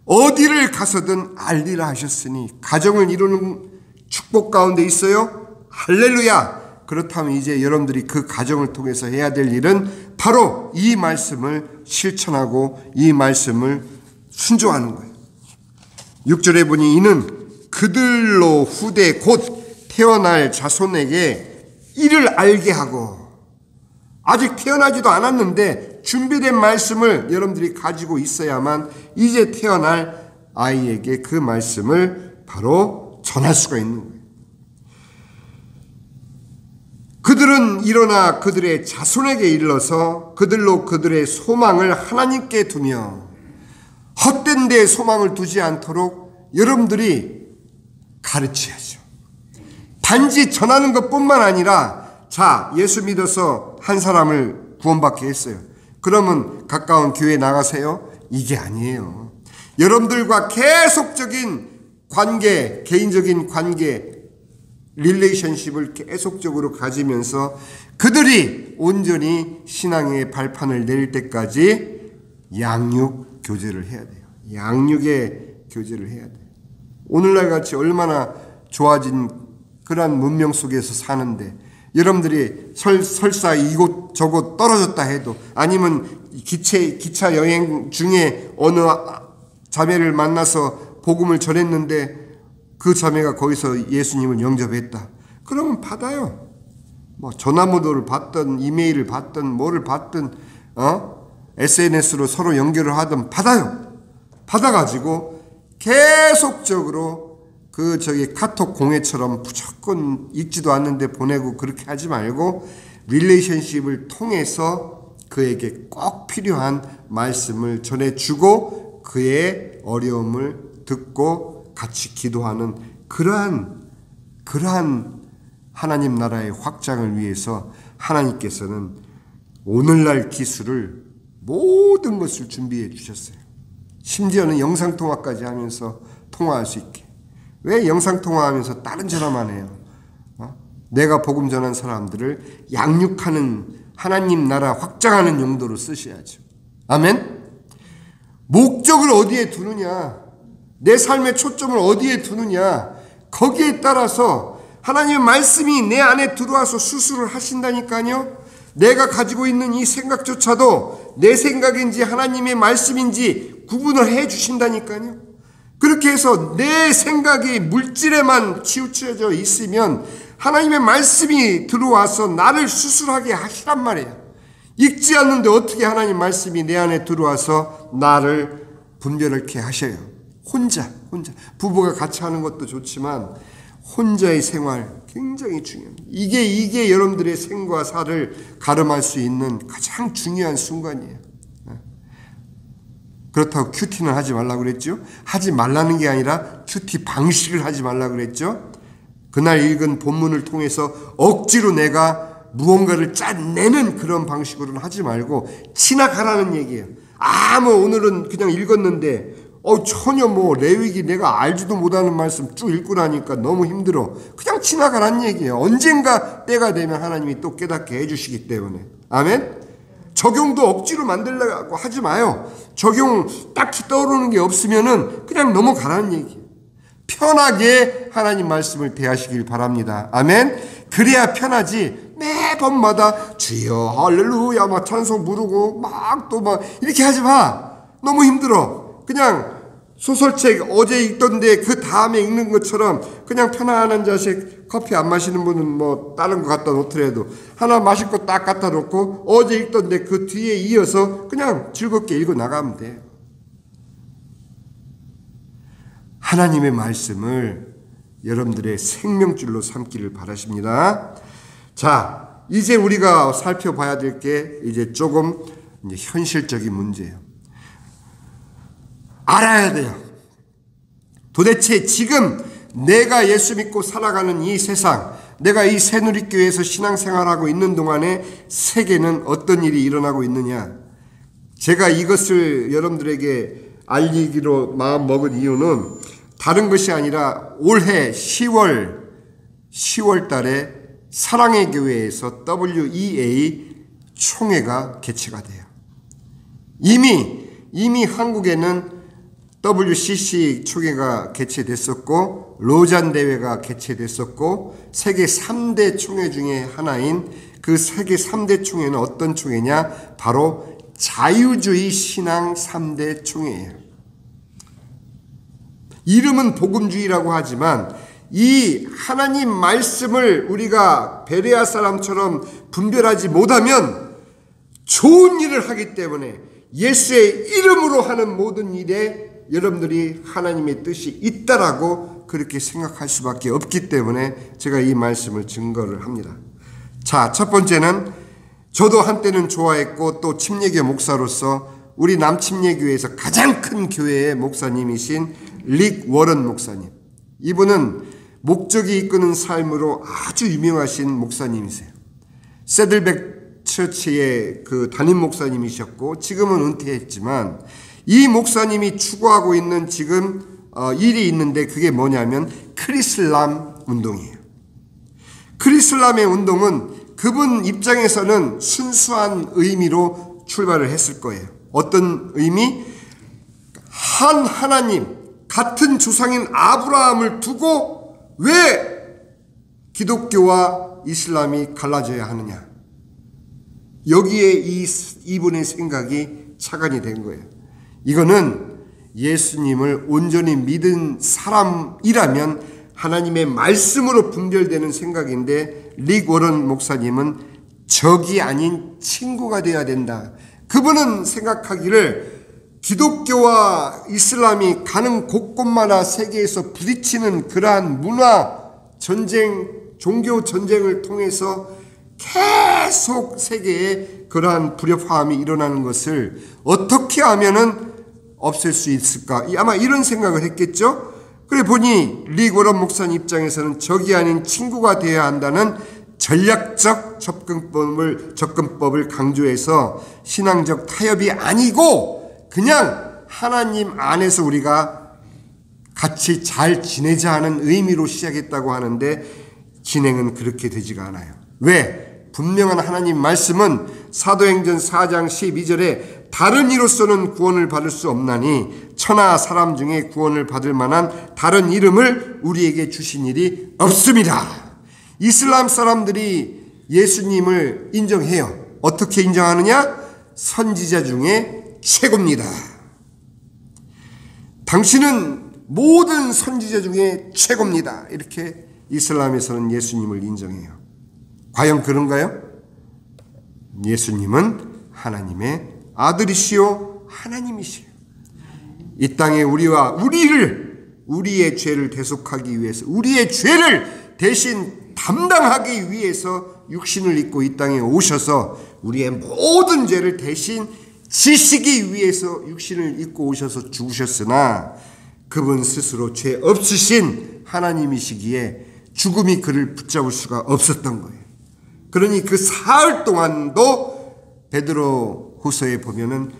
어디를 가서든 알리라 하셨으니. 가정을 이루는 축복 가운데 있어요? 할렐루야! 그렇다면 이제 여러분들이 그 가정을 통해서 해야 될 일은 바로 이 말씀을 실천하고 이 말씀을 순종하는 거예요. 6절에 보니 이는 그들로 후대 곧 태어날 자손에게 이를 알게 하고, 아직 태어나지도 않았는데 준비된 말씀을 여러분들이 가지고 있어야만 이제 태어날 아이에게 그 말씀을 바로 전할 수가 있는 거예요. 그들은 일어나 그들의 자손에게 일러서 그들로 그들의 소망을 하나님께 두며, 헛된 데에 소망을 두지 않도록 여러분들이 가르쳐야죠. 단지 전하는 것뿐만 아니라, 자, 예수 믿어서 한 사람을 구원받게 했어요. 그러면 가까운 교회 나가세요? 이게 아니에요. 여러분들과 계속적인 관계, 개인적인 관계, 릴레이션십을 계속적으로 가지면서 그들이 온전히 신앙의 발판을 내릴 때까지 양육 교제를 해야 돼요. 양육의 교제를 해야 돼요. 오늘날 같이 얼마나 좋아진 그러한 문명 속에서 사는데, 여러분들이 설사 이곳 저곳 떨어졌다 해도, 아니면 기차 여행 중에 어느 자매를 만나서 복음을 전했는데 그 자매가 거기서 예수님을 영접했다. 그러면 받아요. 뭐 전화번호를 받든 이메일을 받든 뭐를 받든 SNS로 서로 연결을 하든 받아요. 받아가지고 계속적으로 카톡 공회처럼 무조건 읽지도 않는데 보내고 그렇게 하지 말고, 릴레이션십을 통해서 그에게 꼭 필요한 말씀을 전해주고 그의 어려움을 듣고 같이 기도하는 그러한 하나님 나라의 확장을 위해서 하나님께서는 오늘날 기술을 모든 것을 준비해 주셨어요. 심지어는 영상통화까지 하면서 통화할 수 있게. 왜 영상통화하면서 다른 전화만 해요? 내가 복음 전한 사람들을 양육하는, 하나님 나라 확장하는 용도로 쓰셔야죠. 아멘? 목적을 어디에 두느냐, 내 삶의 초점을 어디에 두느냐, 거기에 따라서 하나님의 말씀이 내 안에 들어와서 수술을 하신다니까요. 내가 가지고 있는 이 생각조차도 내 생각인지 하나님의 말씀인지 구분을 해 주신다니까요. 그렇게 해서 내 생각이 물질에만 치우쳐져 있으면 하나님의 말씀이 들어와서 나를 수술하게 하시란 말이에요. 읽지 않는데 어떻게 하나님 말씀이 내 안에 들어와서 나를 분별하게 하셔요. 혼자 부부가 같이 하는 것도 좋지만 혼자의 생활 굉장히 중요합니다. 이게 여러분들의 생과 사를 가름할 수 있는 가장 중요한 순간이에요. 그렇다고 큐티는 하지 말라고 그랬죠. 하지 말라는 게 아니라 큐티 방식을 하지 말라고 그랬죠. 그날 읽은 본문을 통해서 억지로 내가 무언가를 짜내는 그런 방식으로는 하지 말고 지나가라는 얘기예요. 오늘은 그냥 읽었는데 전혀 레위기 내가 알지도 못하는 말씀 쭉 읽고 나니까 너무 힘들어. 그냥 지나가라는 얘기예요. 언젠가 때가 되면 하나님이 또 깨닫게 해주시기 때문에. 아멘? 적용도 억지로 만들려고 하지 마요. 적용 딱히 떠오르는 게 없으면은 그냥 넘어가라는 얘기예요. 편하게 하나님 말씀을 대하시길 바랍니다. 아멘. 그래야 편하지. 매번마다 주여 할렐루야 막 찬송 부르고 막 또 막 이렇게 하지 마. 너무 힘들어. 그냥 소설책 어제 읽던데 그 다음에 읽는 것처럼 그냥 편안한 자세, 커피 안 마시는 분은 뭐 다른 거 갖다 놓더라도 하나 마실 거 딱 갖다 놓고 어제 읽던데 그 뒤에 이어서 그냥 즐겁게 읽어 나가면 돼. 하나님의 말씀을 여러분들의 생명줄로 삼기를 바라십니다. 자, 이제 우리가 살펴봐야 될 게 이제 조금 이제 현실적인 문제예요. 알아야 돼요. 도대체 지금 내가 예수 믿고 살아가는 이 세상, 내가 이 새누리교회에서 신앙생활하고 있는 동안에 세계는 어떤 일이 일어나고 있느냐. 제가 이것을 여러분들에게 알리기로 마음먹은 이유는 다른 것이 아니라 올해 10월 달에 사랑의 교회에서 WEA 총회가 개최가 돼요. 이미 한국에는 WCC 총회가 개최됐었고 로잔 대회가 개최됐었고 세계 3대 총회 중에 하나인 그 세계 3대 총회는 어떤 총회냐? 바로 자유주의 신앙 3대 총회예요. 이름은 복음주의라고 하지만 이 하나님 말씀을 우리가 베레아 사람처럼 분별하지 못하면 좋은 일을 하기 때문에 예수의 이름으로 하는 모든 일에 여러분들이 하나님의 뜻이 있다라고 그렇게 생각할 수밖에 없기 때문에 제가 이 말씀을 증거를 합니다. 자, 첫 번째는 저도 한때는 좋아했고 또 침례교 목사로서 우리 남침례교회에서 가장 큰 교회의 목사님이신 릭 워런 목사님. 이분은 목적이 이끄는 삶으로 아주 유명하신 목사님이세요. 세들백 처치의 그 담임 목사님이셨고 지금은 은퇴했지만 이 목사님이 추구하고 있는 지금 일이 있는데 그게 뭐냐면 크리슬람 운동이에요. 크리슬람의 운동은 그분 입장에서는 순수한 의미로 출발을 했을 거예요. 어떤 의미? 한 하나님, 같은 조상인 아브라함을 두고 왜 기독교와 이슬람이 갈라져야 하느냐? 여기에 이분의 생각이 착안이 된 거예요. 이거는 예수님을 온전히 믿은 사람이라면 하나님의 말씀으로 분별되는 생각인데 릭 워런 목사님은 적이 아닌 친구가 되어야 된다. 그분은 생각하기를 기독교와 이슬람이 가는 곳곳마다 세계에서 부딪히는 그러한 문화 전쟁, 종교 전쟁을 통해서 계속 세계에 그러한 불협화음이 일어나는 것을 어떻게 하면은 없앨 수 있을까? 아마 이런 생각을 했겠죠? 그래 보니 릭 워런 목사님 입장에서는 적이 아닌 친구가 되어야 한다는 전략적 접근법을 강조해서 신앙적 타협이 아니고 그냥 하나님 안에서 우리가 같이 잘 지내자 하는 의미로 시작했다고 하는데 진행은 그렇게 되지가 않아요. 왜? 분명한 하나님 말씀은 사도행전 4장 12절에 다른 이로서는 구원을 받을 수 없나니 천하 사람 중에 구원을 받을 만한 다른 이름을 우리에게 주신 일이 없습니다. 이슬람 사람들이 예수님을 인정해요. 어떻게 인정하느냐? 선지자 중에 최고입니다. 당신은 모든 선지자 중에 최고입니다. 이렇게 이슬람에서는 예수님을 인정해요. 과연 그런가요? 예수님은 하나님의 아들이시요 하나님이시요. 이 땅에 우리의 죄를 대속하기 위해서 우리의 죄를 대신 담당하기 위해서 육신을 입고 이 땅에 오셔서 우리의 모든 죄를 대신 지시기 위해서 육신을 입고 오셔서 죽으셨으나 그분 스스로 죄 없으신 하나님이시기에 죽음이 그를 붙잡을 수가 없었던 거예요. 그러니 그 사흘 동안도 베드로 후서에 보면은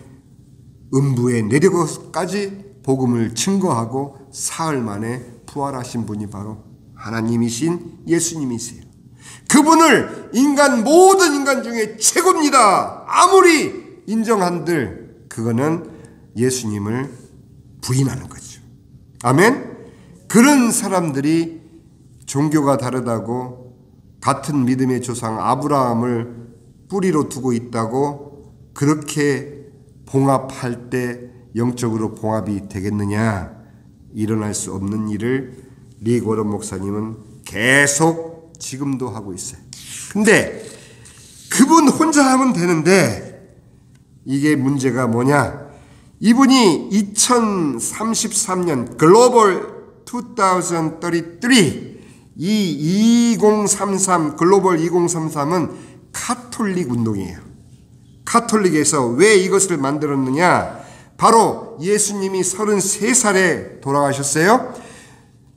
음부에 내려가서까지 복음을 증거하고 사흘 만에 부활하신 분이 바로 하나님이신 예수님이세요. 그분을 모든 인간 중에 최고입니다. 아무리 인정한들 그거는 예수님을 부인하는 거죠. 아멘? 그런 사람들이 종교가 다르다고 같은 믿음의 조상 아브라함을 뿌리로 두고 있다고 그렇게 봉합할 때 영적으로 봉합이 되겠느냐? 일어날 수 없는 일을 릭 워런 목사님은 계속 지금도 하고 있어요. 근데 그분 혼자 하면 되는데 이게 문제가 뭐냐? 이분이 2033년 글로벌 2033 이 2033 글로벌 2033은 카톨릭 운동이에요. 카톨릭에서 왜 이것을 만들었느냐? 바로 예수님이 33살에 돌아가셨어요.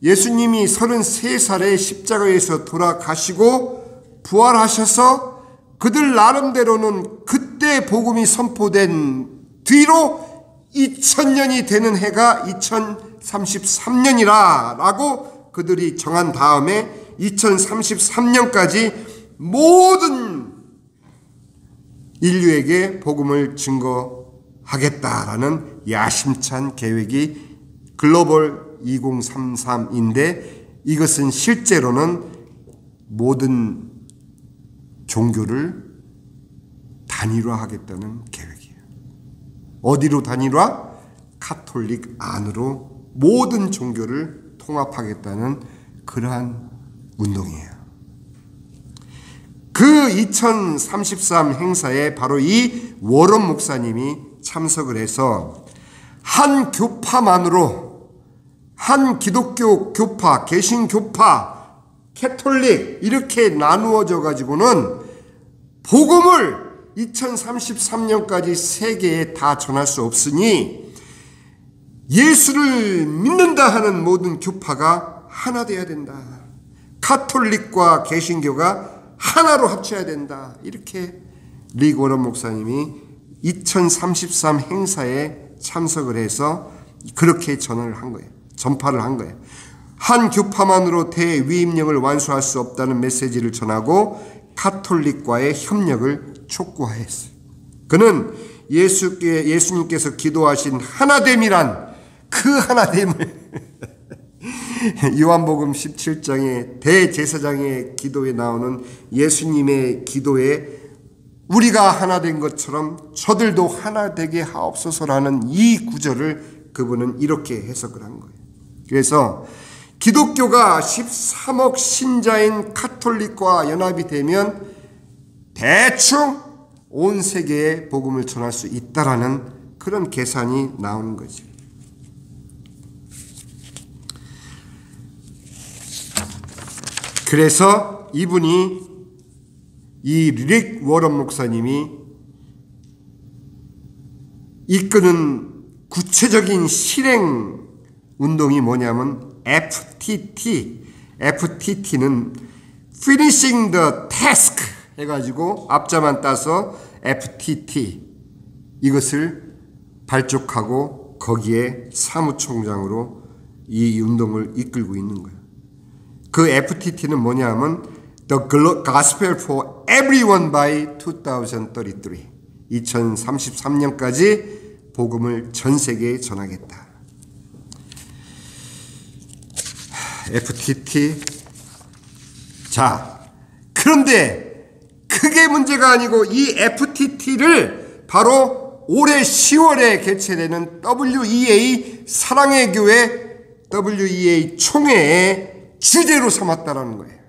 예수님이 33살에 십자가에서 돌아가시고 부활하셔서 그들 나름대로는 그때 복음이 선포된 뒤로 2000년이 되는 해가 2033년이라고 그들이 정한 다음에 2033년까지 모든 인류에게 복음을 증거하겠다라는 야심찬 계획이 글로벌 2033인데 이것은 실제로는 모든 종교를 단일화하겠다는 계획이에요. 어디로 단일화? 카톨릭 안으로 모든 종교를 통합하겠다는 그러한 운동이에요. 그 2033 행사에 바로 이 워런 목사님이 참석을 해서 한 교파만으로 한 기독교 교파, 개신교파, 캐톨릭 이렇게 나누어져 가지고는 복음을 2033년까지 세계에 다 전할 수 없으니 예수를 믿는다 하는 모든 교파가 하나 되어야 된다. 카톨릭과 개신교가 하나로 합쳐야 된다. 이렇게 릭 워런 목사님이 2033 행사에 참석을 해서 그렇게 전파를 한 거예요. 한 교파만으로 대위임령을 완수할 수 없다는 메시지를 전하고 카톨릭과의 협력을 촉구하였어요. 그는 예수님께서 기도하신 하나됨이란 그 하나됨을 요한복음 17장의 대제사장의 기도에 나오는 예수님의 기도에 우리가 하나 된 것처럼 저들도 하나 되게 하옵소서라는 이 구절을 그분은 이렇게 해석을 한 거예요. 그래서 기독교가 13억 신자인 카톨릭과 연합이 되면 대충 온 세계에 복음을 전할 수 있다라는 그런 계산이 나오는 거죠. 그래서 이분이 이 릭 워런 목사님이 이끄는 구체적인 실행 운동이 뭐냐면 FTT는 Finishing the Task 해가지고 앞자만 따서 FTT 이것을 발족하고 거기에 사무총장으로 이 운동을 이끌고 있는 거예요. 그 FTT는 뭐냐 하면 The Gospel for Everyone by 2033 2033년까지 복음을 전 세계에 전하겠다. FTT. 자, 그런데 그게 문제가 아니고 이 FTT를 바로 올해 10월에 개최되는 WEA 사랑의 교회 WEA 총회의 주제로 삼았다라는 거예요.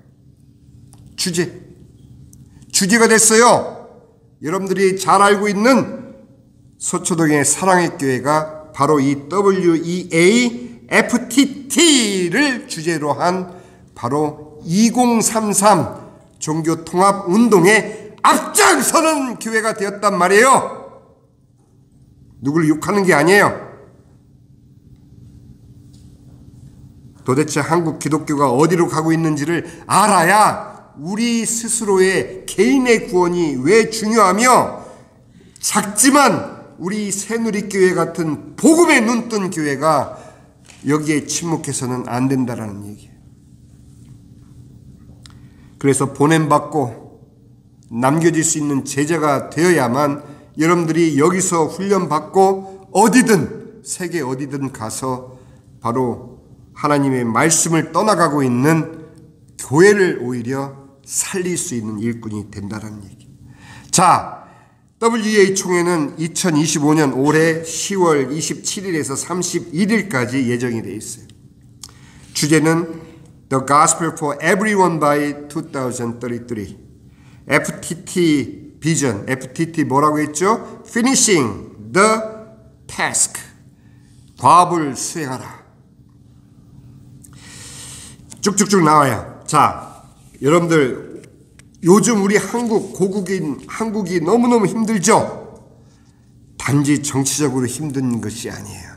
주제가 됐어요. 여러분들이 잘 알고 있는 서초동의 사랑의 교회가 바로 이 WEA FTT를 주제로 한 바로 2033 종교 통합 운동에 앞장서는 교회가 되었단 말이에요. 누구를 욕하는 게 아니에요. 도대체 한국 기독교가 어디로 가고 있는지를 알아야 우리 스스로의 개인의 구원이 왜 중요하며 작지만 우리 새누리교회 같은 복음에 눈뜬 교회가 여기에 침묵해서는 안 된다라는 얘기예요. 그래서 보냄받고 남겨질 수 있는 제자가 되어야만 여러분들이 여기서 훈련받고 어디든 세계 어디든 가서 바로 하나님의 말씀을 떠나가고 있는 교회를 오히려 살릴 수 있는 일꾼이 된다는 얘기. 자, WEA 총회는 2025년 올해 10월 27일에서 31일까지 예정이 되어 있어요. 주제는 The Gospel for Everyone by 2033. FTT 비전, FTT 뭐라고 했죠? Finishing the task. 과업을 수행하라. 쭉쭉쭉 나와요. 자, 여러분들 요즘 우리 한국이 너무너무 힘들죠? 단지 정치적으로 힘든 것이 아니에요.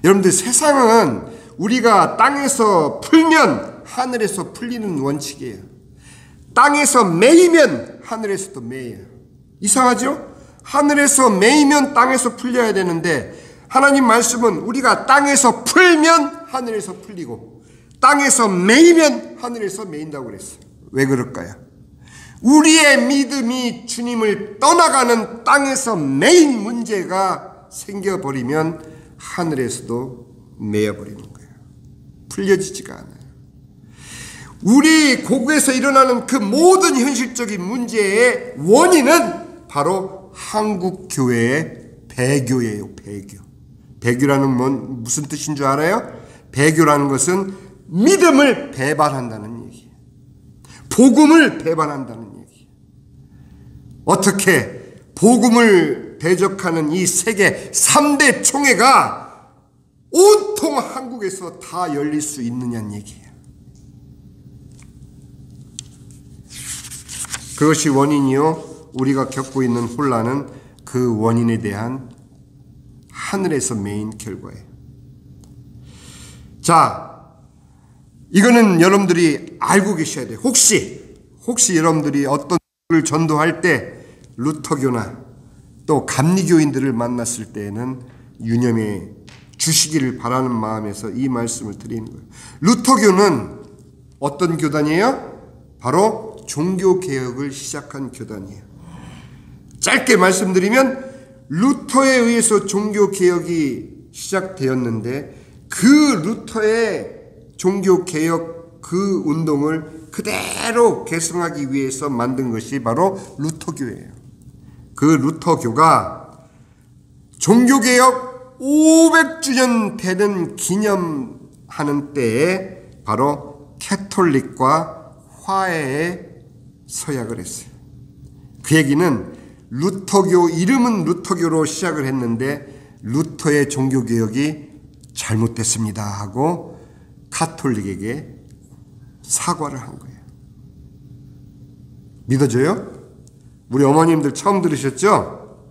여러분들 세상은 우리가 땅에서 풀면 하늘에서 풀리는 원칙이에요. 땅에서 매이면 하늘에서도 매여요. 이상하죠? 하늘에서 매이면 땅에서 풀려야 되는데 하나님 말씀은 우리가 땅에서 풀면 하늘에서 풀리고 땅에서 매이면 하늘에서 매인다고 그랬어요. 왜 그럴까요? 우리의 믿음이 주님을 떠나가는 땅에서 매인 문제가 생겨버리면 하늘에서도 매여버리는 거예요. 풀려지지가 않아요. 우리 고국에서 일어나는 그 모든 현실적인 문제의 원인은 바로 한국 교회의 배교예요. 배교라는 무슨 뜻인 줄 알아요? 배교라는 것은 믿음을 배반한다는 얘기예요. 복음을 배반한다는 얘기예요. 어떻게 복음을 대적하는 이 세계 3대 총회가 온통 한국에서 다 열릴 수 있느냐는 얘기예요. 그것이 원인이요. 우리가 겪고 있는 혼란은 그 원인에 대한 하늘에서 매인 결과예요. 자, 이거는 여러분들이 알고 계셔야 돼요. 혹시 여러분들이 어떤 를 전도할 때 루터교나 또 감리교인들을 만났을 때에는 유념해 주시기를 바라는 마음에서 이 말씀을 드리는 거예요. 루터교는 어떤 교단이에요? 바로 종교개혁을 시작한 교단이에요. 짧게 말씀드리면 루터에 의해서 종교개혁이 시작되었는데 그 루터의 종교개혁 그 운동을 그대로 계승하기 위해서 만든 것이 바로 루터교예요. 그 루터교가 종교개혁 500주년 되는 기념하는 때에 바로 캐톨릭과 화해에 서약을 했어요. 그 얘기는 루터교, 이름은 루터교로 시작을 했는데 루터의 종교개혁이 잘못됐습니다 하고 카톨릭에게 사과를 한 거예요. 믿어져요? 우리 어머님들 처음 들으셨죠?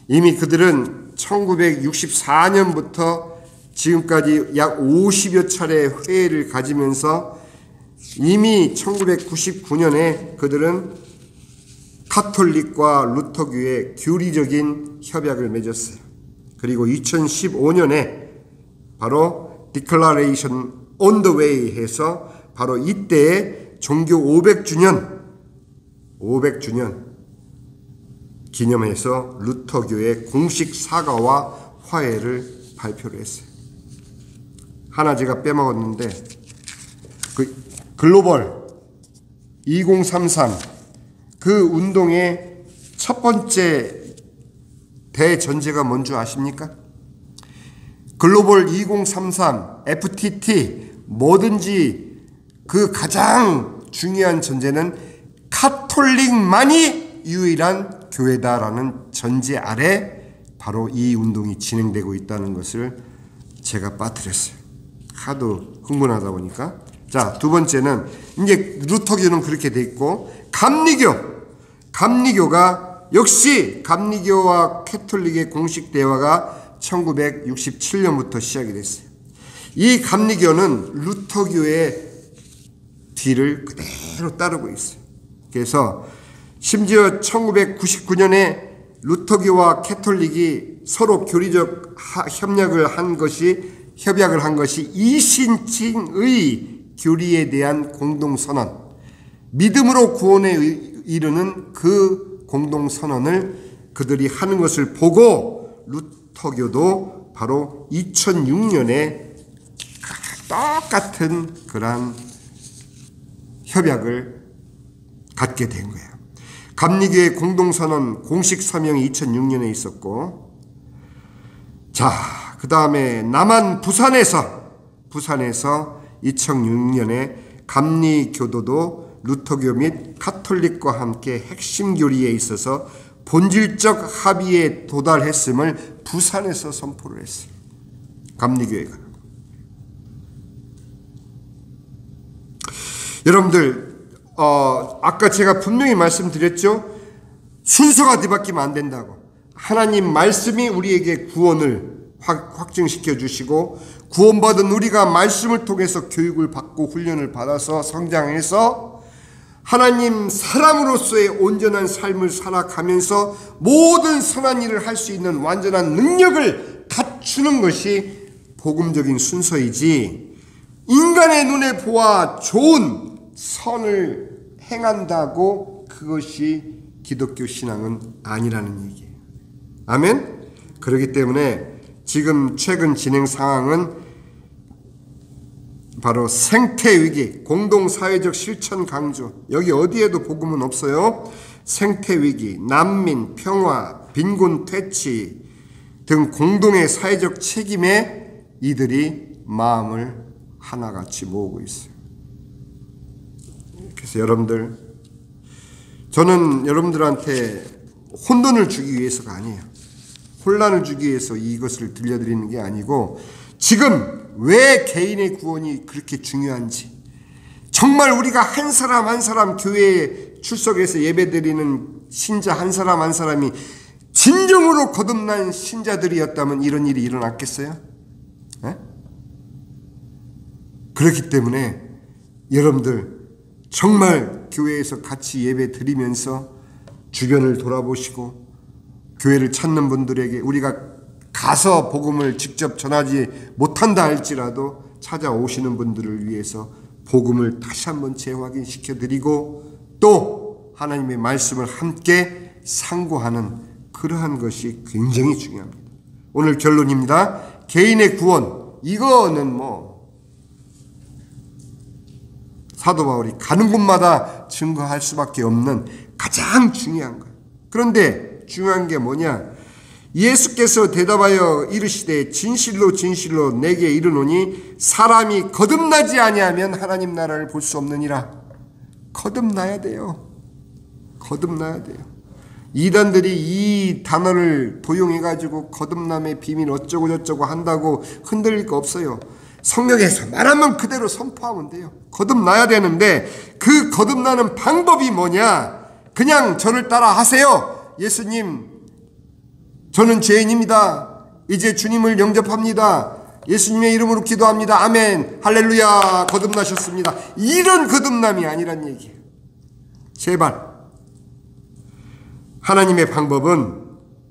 이미 그들은 1964년부터 지금까지 약 50여 차례 회의를 가지면서 이미 1999년에 그들은 카톨릭과 루터교의 교리적인 협약을 맺었어요. 그리고 2015년에 바로 Declaration on the Way 해서 바로 이때에 종교 500주년 기념해서 루터교의 공식 사과와 화해를 발표를 했어요. 하나 제가 빼먹었는데 그 글로벌 2033 그 운동의 첫 번째 대전제가 뭔지 아십니까? 글로벌 2033 FTT 뭐든지 그 가장 중요한 전제는 카톨릭만이 유일한 교회다라는 전제 아래 바로 이 운동이 진행되고 있다는 것을 제가 빠뜨렸어요. 하도 흥분하다 보니까. 자, 두 번째는 이제 루터교는 그렇게 돼 있고 감리교가 역시 감리교와 캐톨릭의 공식 대화가 1967년부터 시작이 됐어요. 이 감리교는 루터교의 뒤를 그대로 따르고 있어요. 그래서 심지어 1999년에 루터교와 캐톨릭이 서로 교리적 협약을 한 것이 이신칭의 교리에 대한 공동선언, 믿음으로 구원에 이르는 그 공동선언을 그들이 하는 것을 보고 루터교도 바로 2006년에 똑같은 그러한 협약을 갖게 된 거예요. 감리교의 공동선언 공식 서명이 2006년에 있었고, 자, 그 다음에 남한 부산에서 2006년에 감리교도도 루터교 및 카톨릭과 함께 핵심 교리에 있어서 본질적 합의에 도달했음을 부산에서 선포를 했어요. 감리교회가. 여러분들, 아까 제가 분명히 말씀드렸죠. 순서가 뒤바뀌면 안 된다고. 하나님 말씀이 우리에게 구원을 확증시켜 주시고, 구원받은 우리가 말씀을 통해서 교육을 받고 훈련을 받아서 성장해서 하나님 사람으로서의 온전한 삶을 살아가면서 모든 선한 일을 할 수 있는 완전한 능력을 갖추는 것이 복음적인 순서이지, 인간의 눈에 보아 좋은 선을 행한다고 그것이 기독교 신앙은 아니라는 얘기예요. 아멘? 그렇기 때문에 지금 최근 진행 상황은 바로 생태위기, 공동사회적 실천 강조. 여기 어디에도 복음은 없어요. 생태위기, 난민, 평화, 빈곤 퇴치 등 공동의 사회적 책임에 이들이 마음을 하나같이 모으고 있어요. 그래서 여러분들, 저는 여러분들한테 혼돈을 주기 위해서가 아니에요. 혼란을 주기 위해서 이것을 들려드리는 게 아니고, 지금 왜 개인의 구원이 그렇게 중요한지, 정말 우리가 한 사람 한 사람 교회에 출석해서 예배드리는 신자 한 사람 한 사람이 진정으로 거듭난 신자들이었다면 이런 일이 일어났겠어요? 에? 그렇기 때문에 여러분들 정말 교회에서 같이 예배 드리면서 주변을 돌아보시고, 교회를 찾는 분들에게 우리가 가서 복음을 직접 전하지 못한다 할지라도 찾아오시는 분들을 위해서 복음을 다시 한번 재확인시켜 드리고, 또 하나님의 말씀을 함께 상고하는 그러한 것이 굉장히 중요합니다. 오늘 결론입니다. 개인의 구원, 이거는 사도 바울이 가는 곳마다 증거할 수밖에 없는 가장 중요한 거예요. 그런데 중요한 게 뭐냐? 예수께서 대답하여 이르시되 진실로 진실로 내게 이르노니 사람이 거듭나지 아니하면 하나님 나라를 볼 수 없느니라. 거듭나야 돼요. 거듭나야 돼요. 이단들이 이 단어를 도용해가지고 거듭남의 비밀 어쩌고 저쩌고 한다고 흔들릴 거 없어요. 성경에서 말하면 그대로 선포하면 돼요. 거듭나야 되는데 그 거듭나는 방법이 뭐냐? 그냥 저를 따라 하세요. 예수님, 저는 죄인입니다. 이제 주님을 영접합니다. 예수님의 이름으로 기도합니다. 아멘, 할렐루야, 거듭나셨습니다. 이런 거듭남이 아니란 얘기예요. 제발. 하나님의 방법은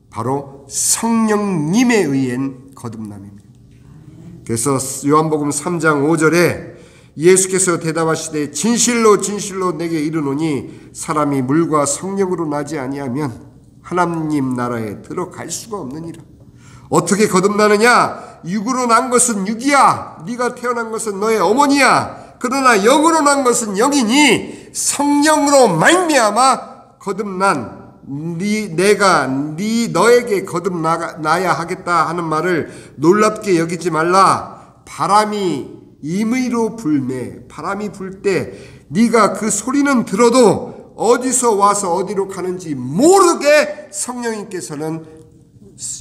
바로 성령님에 의한 거듭남입니다. 그래서 요한복음 3장 5절에 예수께서 대답하시되 진실로 진실로 내게 이르노니 사람이 물과 성령으로 나지 아니하면 하나님 나라에 들어갈 수가 없느니라. 어떻게 거듭나느냐? 육으로 난 것은 육이야. 네가 태어난 것은 너의 어머니야. 그러나 영으로 난 것은 영이니 성령으로 말미암아 거듭난 내가 너에게 거듭나야 하겠다 하는 말을 놀랍게 여기지 말라. 바람이 임의로 불매, 바람이 불 때 네가 그 소리는 들어도 어디서 와서 어디로 가는지 모르게 성령님께서는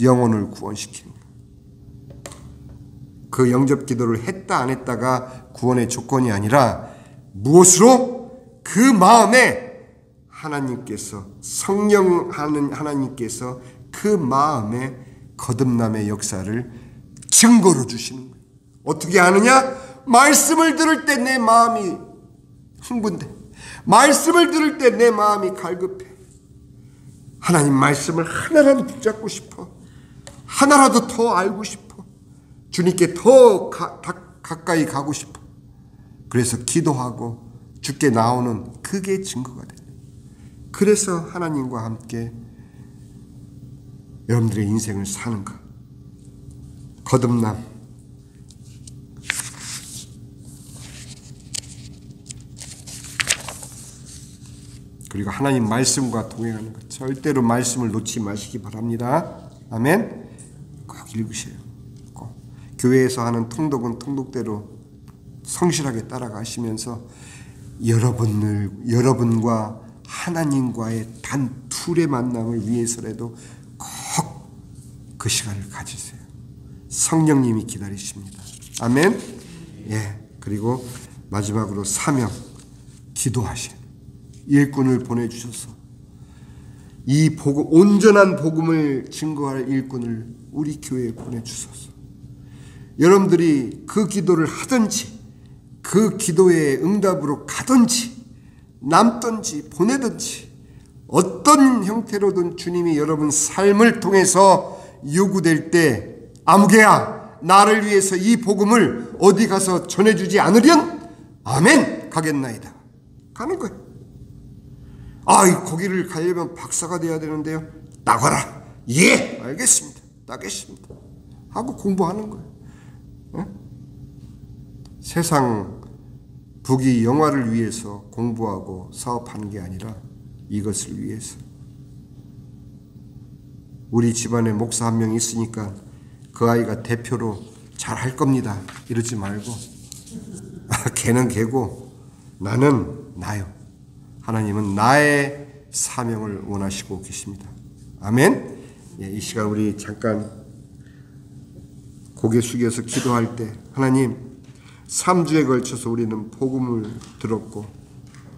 영혼을 구원시키는 거예요. 그 영접 기도를 했다 안 했다가 구원의 조건이 아니라 무엇으로? 그 마음에 하나님께서, 성령하는 하나님께서 그 마음에 거듭남의 역사를 증거로 주시는 거예요. 어떻게 아느냐? 말씀을 들을 때 내 마음이 흥분돼. 말씀을 들을 때 내 마음이 갈급해. 하나님 말씀을 하나라도 붙잡고 싶어. 하나라도 더 알고 싶어. 주님께 더 가까이 가고 싶어. 그래서 기도하고 주께 나오는 그게 증거가 돼요. 그래서 하나님과 함께 여러분들의 인생을 사는가? 거듭남, 그리고 하나님 말씀과 동행하는 것, 절대로 말씀을 놓지 마시기 바랍니다. 아멘. 꼭 읽으세요. 꼭. 교회에서 하는 통독은 통독대로 성실하게 따라가시면서 여러분과 하나님과의 단 둘의 만남을 위해서라도 꼭 그 시간을 가지세요. 성령님이 기다리십니다. 아멘. 예. 그리고 마지막으로 사명, 기도하세요. 일꾼을 보내주셔서 이 복음, 온전한 복음을 증거할 일꾼을 우리 교회에 보내주셔서 여러분들이 그 기도를 하든지 그 기도의 응답으로 가든지 남든지 보내든지 어떤 형태로든 주님이 여러분 삶을 통해서 요구될 때 아무개야 나를 위해서 이 복음을 어디 가서 전해주지 않으련 아멘 가겠나이다. 가는 거예요. 거기를 가려면 박사가 돼야 되는데요. 나가라. 예, 알겠습니다. 나겠습니다. 하고 공부하는 거예요. 세상 부귀 영화를 위해서 공부하고 사업하는 게 아니라 이것을 위해서. 우리 집안에 목사 한 명 있으니까 그 아이가 대표로 잘 할 겁니다. 이러지 말고 걔는 걔고 나는 나요. 하나님은 나의 사명을 원하시고 계십니다. 아멘. 예, 이 시간 우리 잠깐 고개 숙여서 기도할 때 하나님 3주에 걸쳐서 우리는 복음을 들었고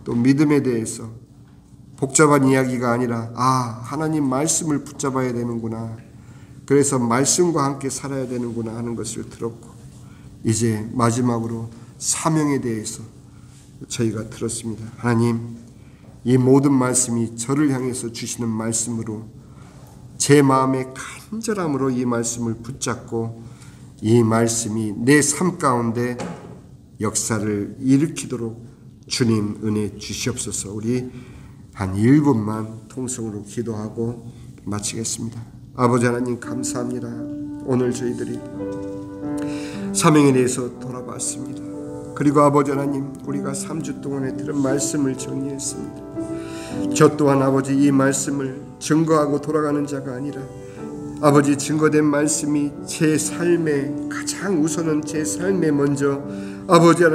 또 믿음에 대해서 복잡한 이야기가 아니라 하나님 말씀을 붙잡아야 되는구나. 그래서 말씀과 함께 살아야 되는구나 하는 것을 들었고 이제 마지막으로 사명에 대해서 저희가 들었습니다. 하나님 이 모든 말씀이 저를 향해서 주시는 말씀으로 제 마음의 간절함으로 이 말씀을 붙잡고 이 말씀이 내 삶 가운데 역사를 일으키도록 주님 은혜 주시옵소서. 우리 한 1분만 통성으로 기도하고 마치겠습니다. 아버지 하나님 감사합니다. 오늘 저희들이 사명에 대해서 돌아봤습니다. 그리고 아버지 하나님 우리가 3주 동안에 들은 말씀을 정리했습니다. 저 또한 아버지 이 말씀을 증거하고 돌아가는 자가 아니라 아버지 증거된 말씀이 제 삶에 가장 우선은 제 삶에 먼저 아버지 하나님